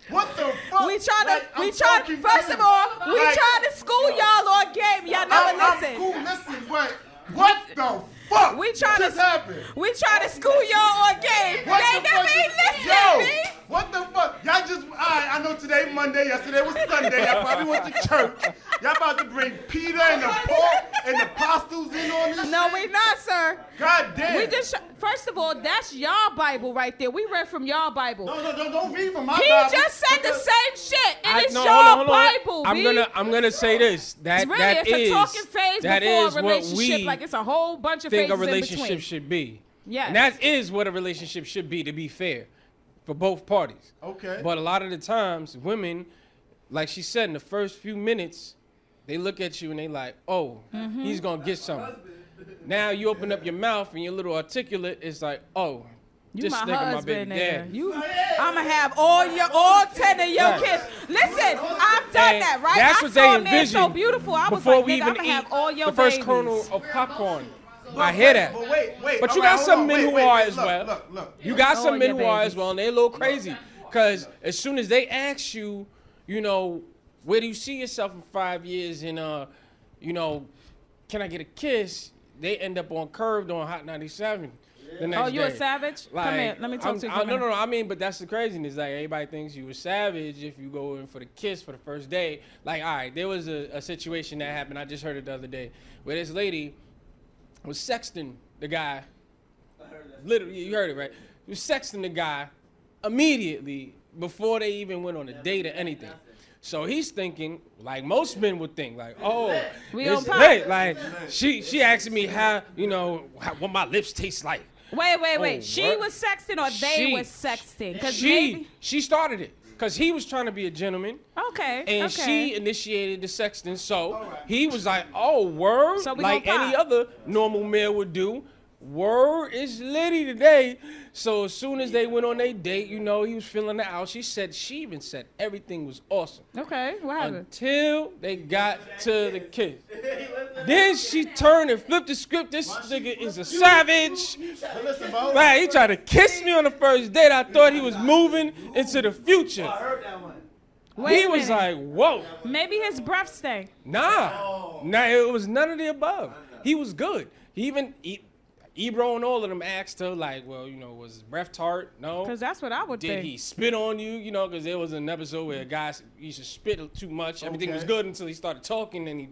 What the fuck? We try to, Like, I'm first confused. of all, we Like, try to school y'all on game. Y'all never I'm listen. cool, listen, but what the fuck We try just to, happened? we try to school y'all on game. What They the never fuck ain't is- listen, Yo, me. what the fuck? Y'all just, I know today Monday, yesterday was Sunday. Y'all probably went to church. Y'all about to bring Peter and the Paul and the apostles in on this No, shit? we not, sir. God damn. We just, first of all, that's y'all Bible right there. We read from y'all Bible. No, don't read from my He Bible. just said the same shit. It is No, your hold on. Bible, I'm B. gonna say this. That It's really, that it's is a talking phase that before is a what relationship. we Like, it's a whole bunch of think phases a in relationship between. should be. Yes. And that is what a relationship should be, to be fair, for both parties. Okay. But a lot of the times, women, like she said, in the first few minutes, they look at you and they like, oh, Mm-hmm. he's gonna get something. Now you open up your mouth and you're a little articulate. It's like, oh, You Just my think of my husband, baby nigga. dad. I'ma have all 10 of your Right. kids. Listen, I've done And that, right? That's I what saw they a man envision so beautiful. I was before like, we nigga, even I'ma eat have all your the first babies. kernel of popcorn. I hear that. But wait. But you all got right, some hold men on. who Wait, are wait, as look, well. Look. You got All some men your who are as babies. well, and they a little crazy. Because as soon as they ask you, you know, where do you see yourself in 5 years? And, you know, can I get a kiss? They end up on Curved on Hot 97. The next Oh, you a day. savage? Come here. Let me talk to you for a No, minute. I mean, but that's the craziness. Like, everybody thinks you a savage if you go in for the kiss for the first day. Like, all right, there was a situation that happened. I just heard it the other day where this lady was sexting the guy. Literally, you heard it, right? He was sexting the guy immediately before they even went on a date or anything. So he's thinking, like most men would think, like, oh, We it's on late. Like, she asking me how, you know, what my lips taste like. Wait. Oh, She what? was sexting or they was sexting? Cause She started it because he was trying to be a gentleman. Okay. And she initiated the sexting. So he was like, oh, word, So we like gonna any pop. other normal male would do. Word is litty today. So as soon as they went on their date, you know, he was feeling her out. She even said everything was awesome. Okay, what happened? Until they got to the kiss. Then she turned and flipped the script. This nigga is a savage. Right, he tried to kiss me on the first date. I thought he was moving into the future. Wait He a was minute. like, whoa. Maybe his breath stank. Nah, it was none of the above. He was good. He even, Ebro and all of them asked her, like, well, you know, was his breath tart? No. Because that's what I would Did think. he spit on you? You know, because there was an episode where a guy used to spit too much. Everything was good until he started talking and he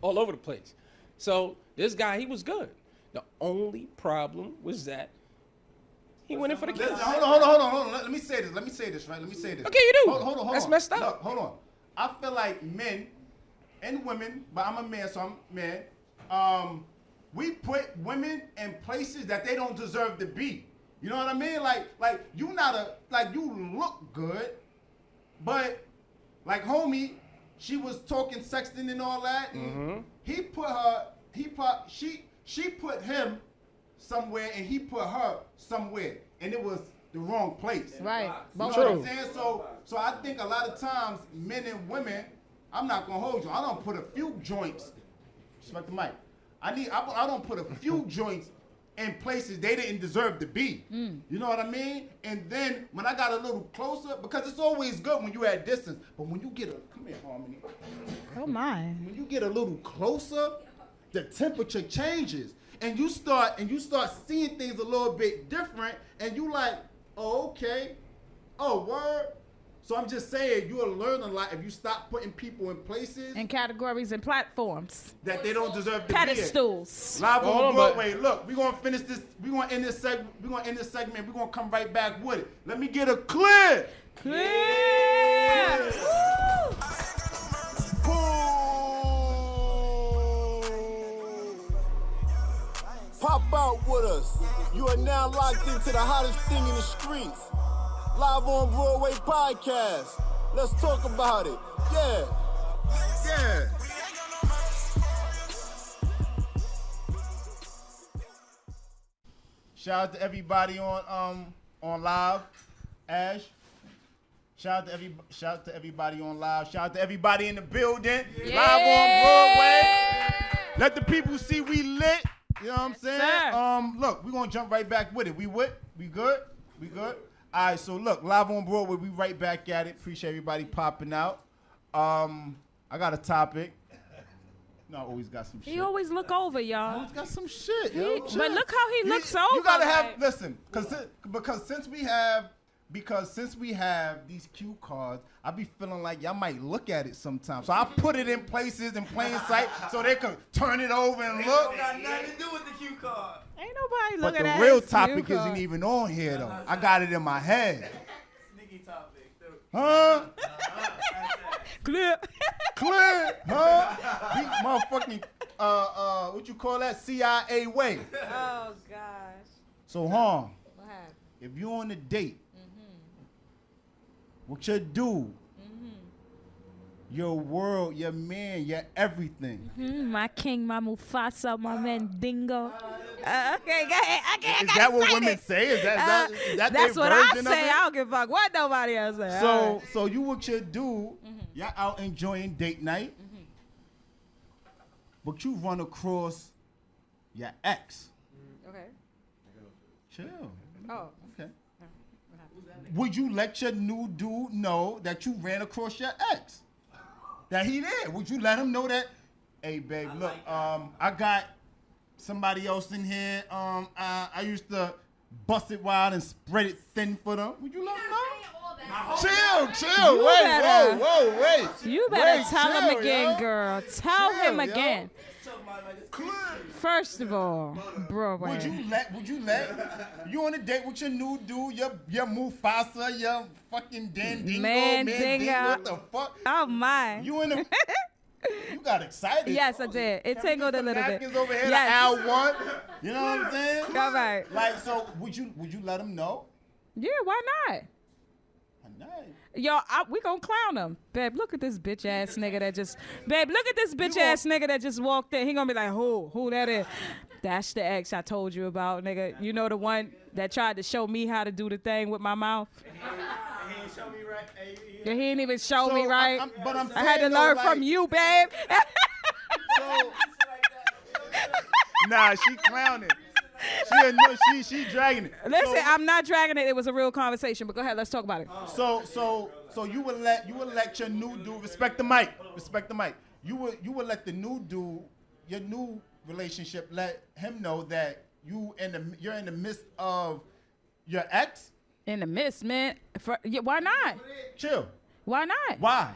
all over the place. So this guy, he was good. The only problem was that he went in for the kiss. Listen, hold on. Let me say this, right? Let me say this. Okay, you do. Hold on. That's messed up. Look, hold on. I feel like men and women, but I'm a man, so I'm a man. We put women in places that they don't deserve to be. You know what I mean? Like you you look good, but like homie, she was talking sexting and all that. And she put him somewhere and he put her somewhere, and it was the wrong place. Right. You know what I'm saying? So I think a lot of times men and women, I'm not gonna hold you. I don't put a few joints. Respect the mic. I don't put a few joints in places they didn't deserve to be. You know what I mean? And then when I got a little closer, because it's always good when you at distance, but when you get come here, Harmony. Oh my. When you get a little closer, the temperature changes. And you start seeing things a little bit different, and you like, oh, okay. Oh, word. So I'm just saying, you'll learn a lot if you stop putting people in places And categories and platforms. that they don't deserve to be in. Pedestals. Live on Broadway. Look, we're gonna finish this. We're gonna end this segment. We're gonna come right back with it. Let me get a clear. Pop out with us. You are now locked into the hottest thing in the streets. Live on Broadway Podcast. Let's talk about it. Yeah. Shout out to everybody on live. Ash. Shout out to everybody on live. Shout out to everybody in the building. Yeah. Live on Broadway. Let the people see we lit. You know what I'm saying? Sir. Look, we're gonna jump right back with it. We good? We good? All right, so look, live on Broadway, we right back at it. Appreciate everybody popping out. I got a topic. No, I always got some shit. He always look over, y'all. Always got some shit, yo. But look how he looks over. You gotta have, like- listen, because since we have these cue cards, I be feeling like y'all might look at it sometimes. So I put it in places in plain sight so they can turn it over and look. Got nothing to do with the cue card. Ain't nobody But looking the at real his topic cue isn't card. even on here though. I got it in my head. Sneaky topic, too. Huh? Clear. Huh? He motherfucking what you call that? CIA way. Oh gosh. So What happened? if you on a date with your dude, your world, your man, your everything. My king, my Mufasa, my man Dingo. Okay, go ahead. Is that what women say? Is that that's their what I version of say. it? I don't give a fuck what nobody else say. So you with your dude, y'all out enjoying date night, but you run across your ex. Okay. Chill. Oh. Okay. Would you let your new dude know that you ran across your ex? That he there? Would you let him know that? Hey, babe, look, I got somebody else in here. I used to bust it wide and spread it thin for them. Would you let him know? Chill. Wait. You better Wait, tell him chill, again, yo. girl. Tell him yo. again. First of all, Broadway. Would you let you on a date with your new dude, your Mufasa, your fucking Dandingo, Mandingo. What the fuck? Oh my. You in the you got excited. Yes, I did. It tingled a little bit. Napkins over here Yes. to Al one. You know what I'm saying? All right. Like, so would you let him know? Yeah, why not? Yo, we gonna clown him. Babe, look at this bitch ass nigga that just. Babe, look at this bitch ass nigga that just walked in. He gonna be like, who that is? That's the ex I told you about, nigga. You know the one that tried to show me how to do the thing with my mouth. He ain't show me right. Yeah, he ain't even show me right. I'm I had to saying, though, learn like- from you, babe. Nah, she clowning. She dragging it. Listen, So- I'm not dragging it. It was a real conversation. But go ahead, let's talk about it. So you would let your new dude respect the mic. You would let the new dude, your new relationship, let him know that you're in the midst of your ex. In the midst, man. Yeah, why not? Chill. Why not? Why?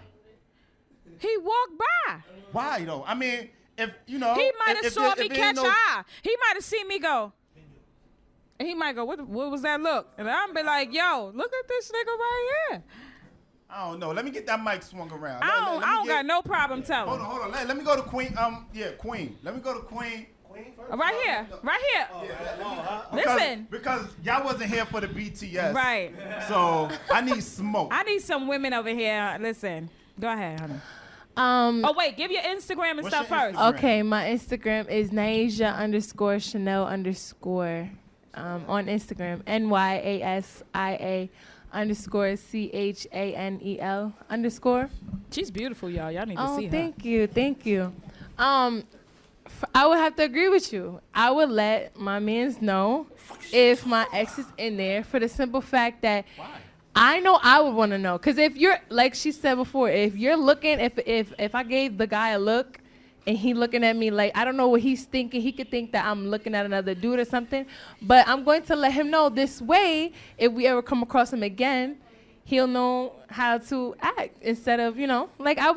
He walked by. Why though? I mean, if you know, He might have if saw there- me if there ain't catch no- eye. He might have seen me go. And he might go, what was that look? And I'm be like, yo, look at this nigga right here. I don't know. Let me get that mic swung around. I don't got no problem telling. Hold on. Let me go to Queen. Queen. Let me go to Queen. Right here. Listen. Because y'all wasn't here for the BTS. Right. So I need smoke. I need some women over here. Listen. Go ahead, honey. Oh, wait. Give your Instagram and What's stuff your first. Instagram? Okay, my Instagram is Naisha_Chanel_ on Instagram. NYASIA_CHANEL_. She's beautiful, y'all. Y'all need to see her. Thank you. I would have to agree with you. I would let my mans know if my ex is in there for the simple fact that I know I would want to know. Because if you're, like she said before, if you're looking, if I gave the guy a look and he looking at me like, I don't know what he's thinking. He could think that I'm looking at another dude or something. But I'm going to let him know this way, if we ever come across him again, he'll know how to act instead of, like I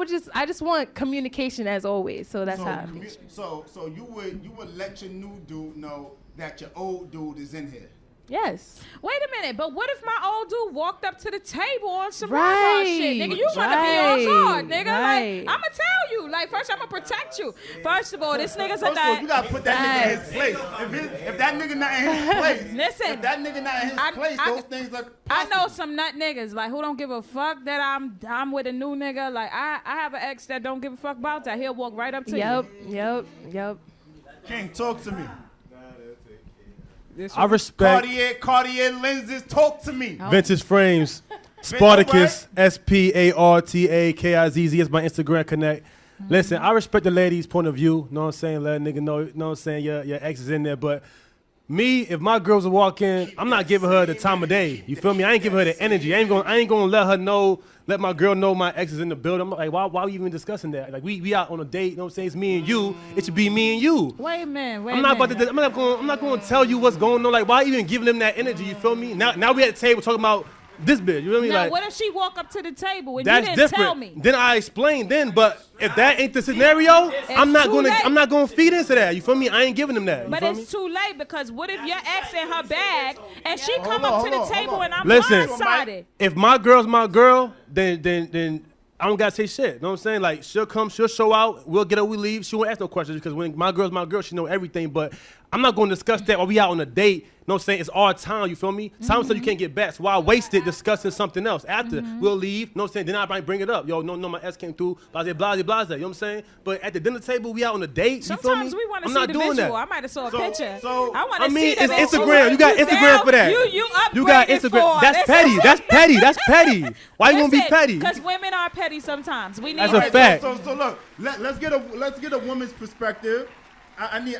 just want communication as always. So that's how I think. So you would let your new dude know that your old dude is in here. Yes. Wait a minute, but what if my old dude walked up to the table on some Right, rah-rah shit? Nigga, you want to be on guard, nigga. right. Like, I'ma tell you. Like, first, I'ma protect you. First of all, this nigga's a First of all, you gotta put that nigga in his place. If that nigga not in his place, Listen, if that nigga not in his place, those things are I know some nut niggas like who don't give a fuck that I'm with a new nigga. Like I have an ex that don't give a fuck about that. He'll walk right up to you. Yep. King, talk to me. I respect Cartier lenses. Talk to me. Vintage Frames. Spartacus, SPARTAKIZZ is my Instagram connect. Listen, I respect the lady's point of view. Know what I'm saying? Let a nigga know what I'm saying? Your ex is in there. But me, if my girls are walking, I'm not giving her the time of day. You feel me? I ain't giving her the energy. I ain't gonna let my girl know my ex is in the building. I'm like, why are we even discussing that? Like we out on a date, you know what I'm saying? It's me and you. It should be me and you. Wait a minute. I'm not going to tell you what's going on. Like, why even giving them that energy? You feel me? Now we at the table talking about this bitch. You know what I mean? Now, Like, what if she walk up to the table and you that's didn't different. tell me? Then I explain. But if that ain't the scenario, I'm not gonna feed into that. You feel me? I ain't giving them that. You But feel it's me? too late because what if your ex in her bag and she come up to the table and I'm Listen, blindsided? if my girl's my girl, then I don't gotta say shit. You know what I'm saying? Like she'll come, she'll show out, we'll get her, we leave. She won't ask no questions because when my girl's my girl, she know everything. But I'm not going to discuss that while we out on a date. You know what I'm saying? It's our time, you feel me? Time so you can't get back. So why waste it discussing something else? After, we'll leave. You know what I'm saying? Then I might bring it up. Yo, no, my ex came through. Blase, blase, blase. You know what I'm saying? But at the dinner table, we out on a date. You feel me? Sometimes we want to I'm see not the doing visual. that. I might have saw a picture. I want I to mean, see the it's visual. Instagram. You got Instagram for that. You got upgraded Instagram. for- That's petty. That's petty. That's petty. Why you gonna be petty? Because women are petty sometimes. We need That's a fact. So look, let's get a woman's perspective. I need.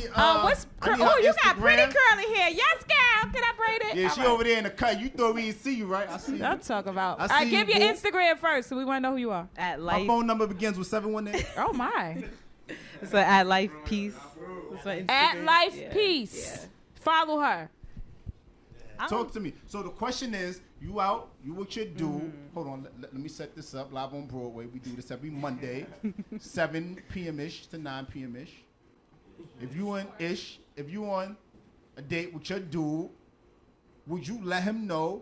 You got pretty curly hair. Yes, girl. Can I braid it? Yeah, All she right. over there in the cut. You thought we didn't see you, right? I see you. I'll talk about. I All right, see give you, your boo. Instagram first, so we want to know who you are. At My life. phone number begins with 718. Oh my. So at life peace. That's my Instagram. At Life Yeah. Peace. Yeah. Follow her. Talk to me. So the question is, you out, you what you do. Hold on, let me set this up. Live on Broadway. We do this every Monday, 7 p.m.-ish to 9 p.m.-ish. If you on a date with your dude, would you let him know?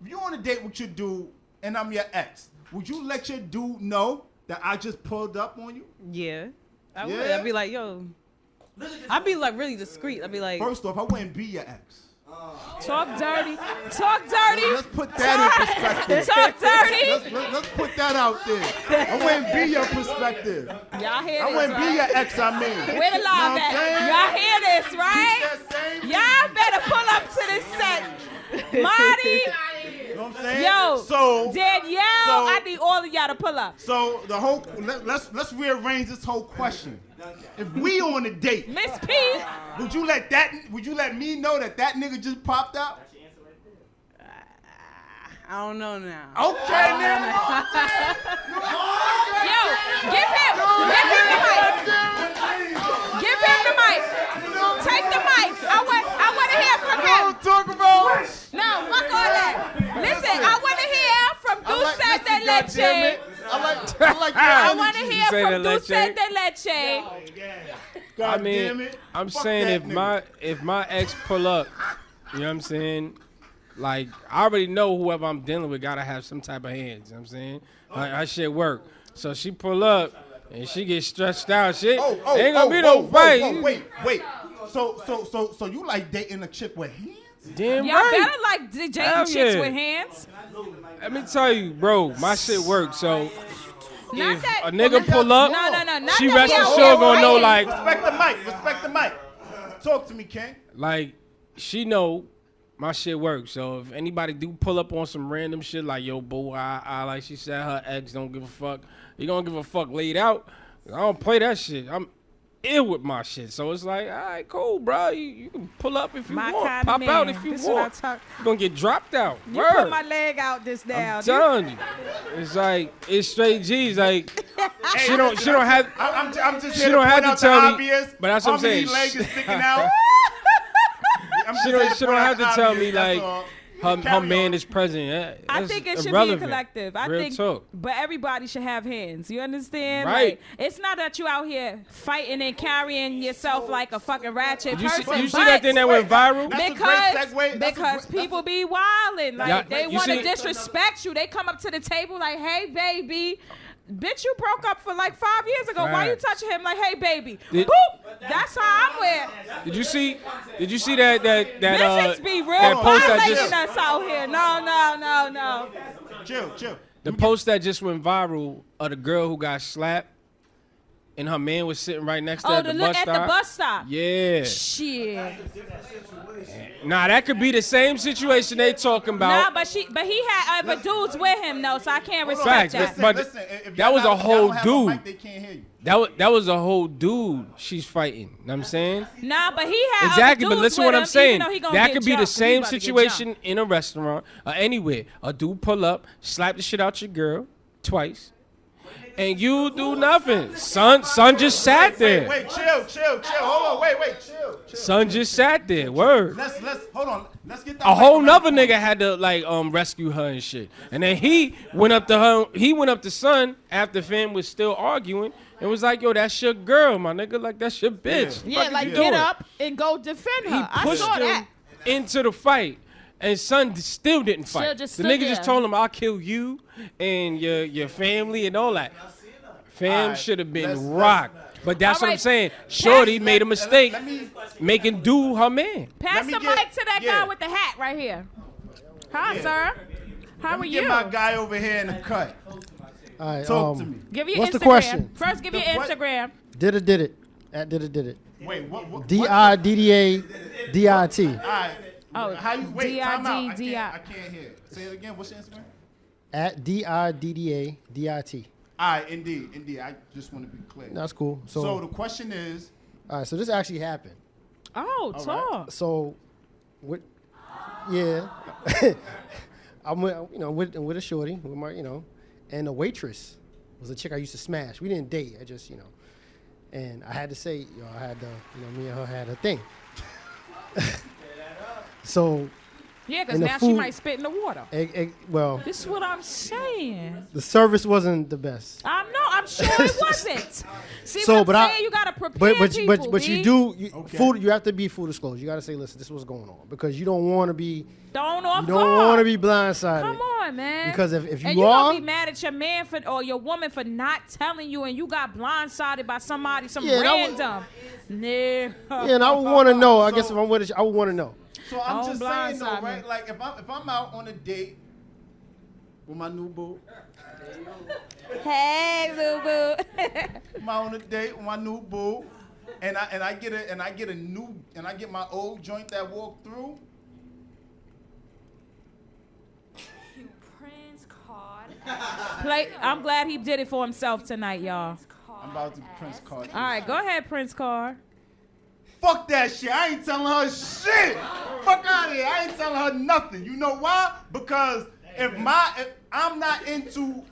If you on a date with your dude and I'm your ex, would you let your dude know that I just pulled up on you? Yeah. I would. Yeah? I'd be like, yo. I'd be like really discreet. I'd be like. First off, I wouldn't be your ex. Talk dirty. Talk dirty. Let's put that in perspective. Talk dirty. Let's put that out there. I wouldn't be your perspective. Y'all hear I this, wouldn't right? be your ex, I mean. Where the live Know what I'm at? saying? Y'all hear this, right? Y'all better pull up to this set. Marty. You know what I'm saying? Yo, so Danielle, I need all of y'all to pull up. So the whole let's rearrange this whole question. If we on a date, Miss P, would you let me know that nigga just popped out? I don't know now. Okay, nigga. Yo, give him the mic. Give him the mic. Take the mic. I want to hear from him. Talk about. No, fuck all that. Listen, I want to hear from Dulce de Leche. I want to hear from Dulce de Leche. I mean, I'm saying if my ex pull up, you know what I'm saying? Like, I already know whoever I'm dealing with gotta have some type of hands. You know what I'm saying? Like, that shit work. So she pull up and she get stretched out. Shit, ain't gonna be no fight. Wait. So you like dating a chick with hands? Damn Y'all right. better like dating Hell chicks yeah. with hands. Let me tell you, bro, my shit works. So Not if that- a nigga pull up, No. Not she that rest we out assured here gonna know, fighting. like, Respect the mic. Talk to me, King. like she know my shit works. So if anybody do pull up on some random shit like, yo, boo, I like she said her ex don't give a fuck. You gonna give a fuck laid out? I don't play that shit. I'm ill with my shit. So it's like, all right, cool, bro. You can pull up if you My want. kind of Pop out man. if you This is what I want. talk- You gonna get dropped out. You Word. put my leg out this now. I'm telling you. It's like, it's straight G's. Like, she don't have. I'm just She here don't to have point to out tell the me, obvious. but that's what I'm saying. How many legs is sticking out? She don't have to tell me like her man is present. I That's think it should irrelevant. be a collective. I Real think, talk. but everybody should have hands. You understand? Right. Like, it's not that you out here fighting and carrying yourself like a fucking ratchet Did you see- person. you see that thing that went viral? That's a great segue. Because people be wilding. Like Yeah, they you want to see- disrespect you. They come up to the table like, "Hey, baby." Bitch, you broke up for like 5 years ago. Why you Facts. touching him like, "Hey, baby"? Did- Boop. That's how I'm with. Did you see that Bitches be real that post that violating just us out here. No. Chill. the post that just went viral of the girl who got slapped and her man was sitting right next to her Oh, at the to bus look at stop? the bus stop. Yeah. Shit. Nah, that could be the same situation they talking Nah, about. but he had other dudes with him though, so I can't respect Facts, that. but that was a whole dude. They can't hear you. That was a whole dude she's fighting. Know what I'm saying? Nah, but he had Exactly, other but dudes listen with what I'm him, saying. even though he gonna That get could be the jumped, 'cause he same about to get situation in a restaurant or anywhere. A dude pull up, slap the shit out your girl twice, and you do nothing. Son just sat there. Wait, chill. Hold on, wait, chill. Son just sat there. Word. Let's hold on. Let's get that A whole mic nother around. nigga had to like rescue her and shit. And then he went up to her. He went up to Son after fam was still arguing and was like, "Yo, that's your girl, my nigga. Like that's your bitch. Yeah, Fuck like you get doing?" up and go defend her. He I pushed saw him that. into the fight. And Son still didn't fight. Still just the stood nigga just there. told him, "I'll kill you and your family and all that." Fam All right, should have been let's- rocked. But that's All what I'm right. saying. Shorty made a mistake making do her man. Pass the mic to that guy with the hat right here. Hi, sir. How are you? Get my guy over here in the cut. All right, Talk to me. Give your what's Instagram. the question? First, give your Instagram. Did it. At did it. Wait, what? DIDDADIT. All right. Oh, How you wait? Time out. D-I-D-D-I. I can't hear. Say it again. What's your Instagram? At DIDDADIT. All right, indeed. I just want to be clear. That's cool. So the question is. All right, so this actually happened. Oh, talk. Right. So, I'm with a shorty with my and the waitress was a chick I used to smash. We didn't date. I just and I had to say I had to me and her had a thing. So. Yeah, because now she might spit in the water. Well, this is what I'm saying. The service wasn't the best. I'm sure it wasn't. See So, what I'm saying? You gotta prepare people. But you do food. You have to be full disclosure. You gotta say, listen, this is what's going on because you don't want to be. Don't off You don't want to be blindsided. Come on, man. Because if you and you are, gonna be mad at your man or your woman for not telling you, and you got blindsided by somebody, random. Yeah, and I would want to know. I guess if I'm with it, I would want to know. So I'm just saying though, right? Like if I'm out on a date with my new boo. Hey, boo boo. I'm out on a date with my new boo, and I get my old joint that walked through. I'm glad he did it for himself tonight, y'all. I'm about to Prince Card. All right, go ahead, Prince Card. Fuck that shit. I ain't telling her shit. Fuck out of here. I ain't telling her nothing. You know why? Because if I'm not into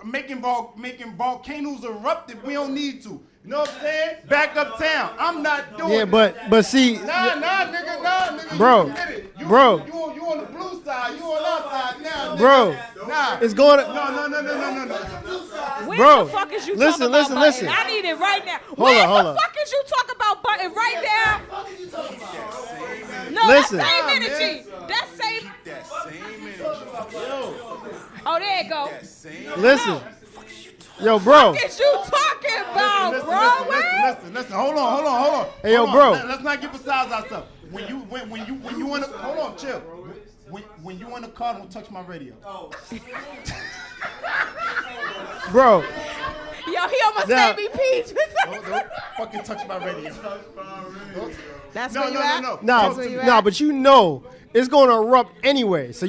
making volcanoes erupt, if we don't need to. You know what I'm saying? Back uptown. I'm not doing it. but see. Nah, nigga. Bro. You on the blue side. You on our side now, nigga. Bro. Nah. It's going to. No. Where Bro, the fuck is you listen, talking about listen. button? I need it right now. Hold Where on. the fuck is you talking about button right now? No, Listen. that same energy. That same energy. Oh, there you go. Listen. Yo, bro. What is you talking about, bro? Listen. Hold on. Hey, yo, Hold bro. on. Let's not get besides ourselves. When you in the hold on, chill. When you in the car, don't touch my radio. Bro. Yo, he almost made me peach. Don't fucking touch my radio. That's where you at? No, but it's going to erupt anyway. So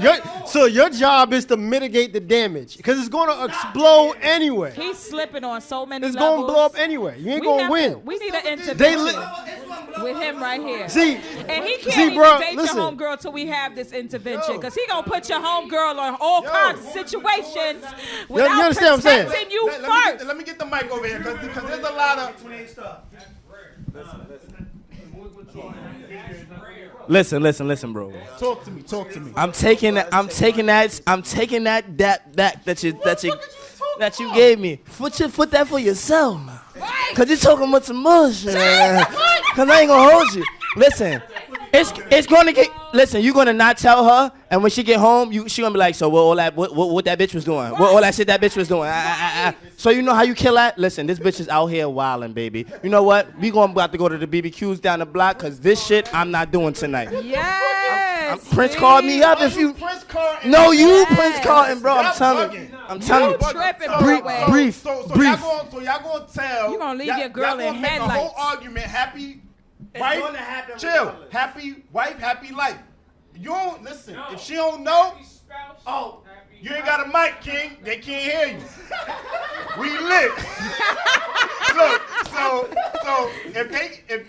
your job is to mitigate the damage because it's going to explode anyway. He's slipping on so many It's levels. going to blow up anyway. You ain't going to win. We need an intervention with him right here. See, and he can't even bro, date listen. your homegirl till we have this intervention because he going to put your homegirl on all kinds of situations without protecting you first. Let me get the mic over here because there's a lot of... Listen, bro. Talk to me. I'm taking that back that you gave me. Put that for yourself. Cause you're talking about some bullshit. Cause I ain't gonna hold you. Listen, it's gonna get. Listen, you're gonna not tell her, and when she get home, she gonna be like, so what that bitch was doing? What all that shit that bitch was doing? So you know how you kill that? Listen, this bitch is out here wilding, baby. You know what? We about to go to the BBQs down the block, cause this shit I'm not doing tonight. Yes. Prince called me up if you. Prince Carton. No, you Prince Carton, bro. I'm telling you. Brief. So y'all gonna tell. You gonna leave your girl in make headlights. a whole argument. Happy wife, chill. Happy wife, happy life. You don't listen. If she don't know, you ain't got a mic, King. They can't hear you. We lit. Look, so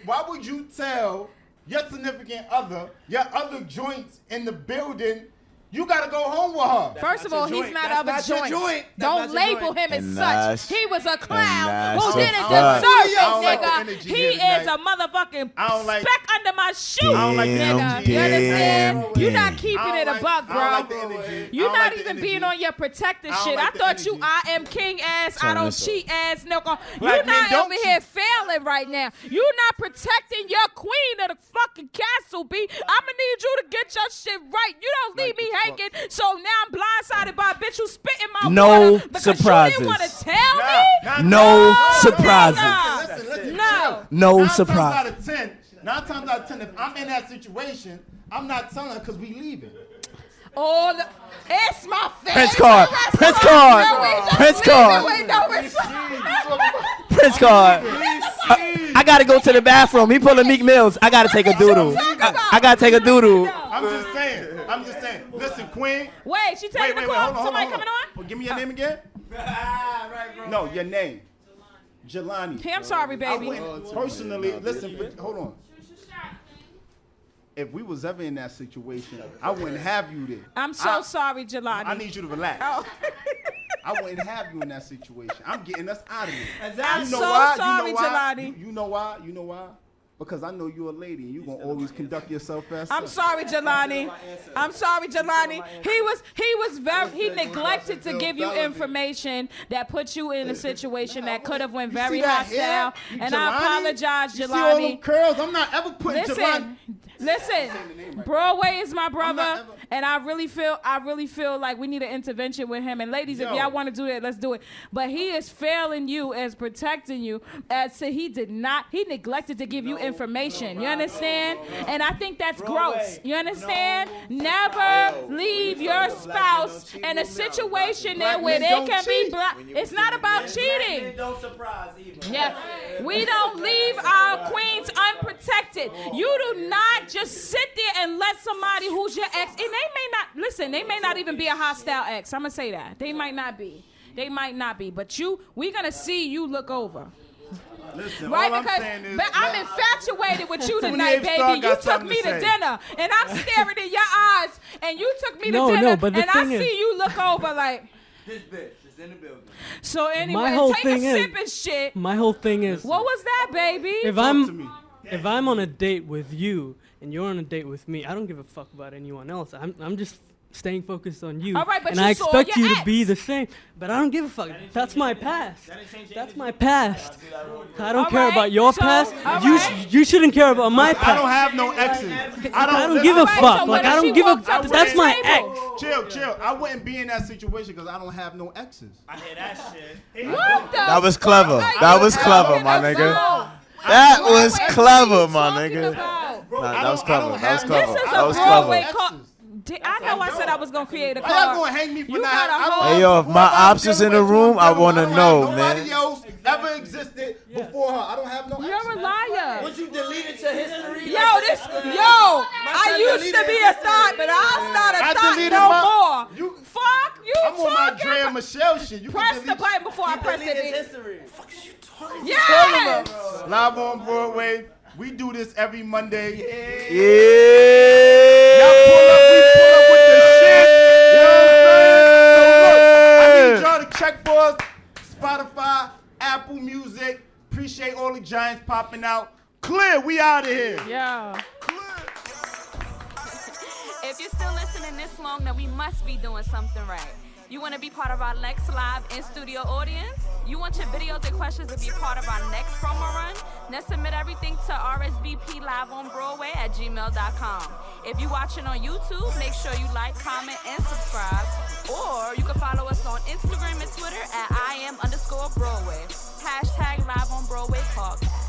why would you tell your significant other, your other joints in the building? You gotta go home with her. First of all, he's not of a joint. Don't label him as such. He was a clown who didn't deserve it, nigga. He is a motherfucking speck under my shoe, nigga. You understand? You're not keeping it a buck, bro. You're not even being on your protective shit. I thought you I am king ass, I don't cheat ass, nigga. You're not over here failing right now. You're not protecting your queen of the fucking castle, B. I'ma need you to get your shit right. You don't leave me hanging, so now I'm blindsided by a bitch who spit in my water because you didn't want to tell me? No surprises. No 9 surprise. Nine times out of 10, if I'm in that situation, I'm not telling her because we leaving. Oh, it's my favorite. Prince card. Prince card. Prince card. Prince card. I gotta go to the bathroom. He pulling Meek Mills. I gotta take a doodle. I gotta take a doodle. I'm just saying. Listen, Queen. Wait, she taking the call. Somebody coming on? Well, give me your name again. No, your name. Jelani. Hey, I'm sorry, baby. Personally, listen, hold on. If we was ever in that situation, I wouldn't have you there. I'm so sorry, Jelani. I need you to relax. Oh. I wouldn't have you in that situation. I'm getting us out of here. I'm so sorry, Jelani. You know why? You know why? Because I know you're a lady and you're going to always conduct yourself as I'm sorry, Jelani. I'm sorry, Jelani. He neglected to give you information that put you in a situation that could have went very hostile. And I apologize, Jelani. You see all them curls? I'm not ever putting Jelani. Listen, Broadway is my brother, and I really feel like we need an intervention with him. And ladies, if y'all want to do that, let's do it. But he is failing you as protecting you, as he neglected to give you information. You understand? And I think that's gross. You understand? Never leave your spouse in a situation there where they can be blocked. It's not about cheating. Don't surprise either. Yeah, we don't leave our queens unprotected. You do not just sit there and let somebody who's your ex, and they may not even be a hostile ex. I'm gonna say that. They might not be. But we're gonna see you look over. Listen, right, all because I'm saying is I'm infatuated with you tonight, baby. You took me to dinner, and I'm staring in your eyes, and you took me to dinner, and I see you look over like this bitch is in the building. So anyway, my whole take thing a is, sip and shit. My whole thing is, what was that, baby? If I'm on a date with you and you're on a date with me, I don't give a fuck about anyone else. I'm just staying focused on you. All right, but and you I saw expect your you to ex. be the same. But I don't give a fuck. That's my past. That's my past. I don't care about your past. You shouldn't care about my past. I don't have no exes. I don't give a fuck. Like I don't give a. That's my ex. Chill. I wouldn't be in that situation because I don't have no exes. I hear that shit. What the? That was clever. That was clever, my nigga. That was clever, my nigga. Nah, that was clever. That was clever. This is That a was Broadway clever. call. I know I said I was gonna create a Why y'all car. gonna hang me for You not? got a whole. Hey yo, if my ops was in the room, I wanna know, Nobody man. else ever existed before her. I don't have no. You're a liar. Once you deleted your history. I used to be a thought, but I'm not a thought no more. Fuck you. I'm on my Dre and Michelle shit. You press the button before I press it. History. Yes. Live on Broadway. We do this every Monday. Yeah. Y'all pull up with the shit. You know what I'm saying? So look, I need y'all to check for us. Spotify, Apple Music. Appreciate all the giants popping out. Clear, we out of here. Yeah. If you're still listening this long, then we must be doing something right. You want to be part of our next live in-studio audience? You want your videos and questions to be part of our next promo run? Then submit everything to rsvpliveonbroadway@gmail.com. If you're watching on YouTube, make sure you like, comment, and subscribe. Or you can follow us on Instagram and Twitter at @IM_Broadway. #LiveOnBroadway Podcast.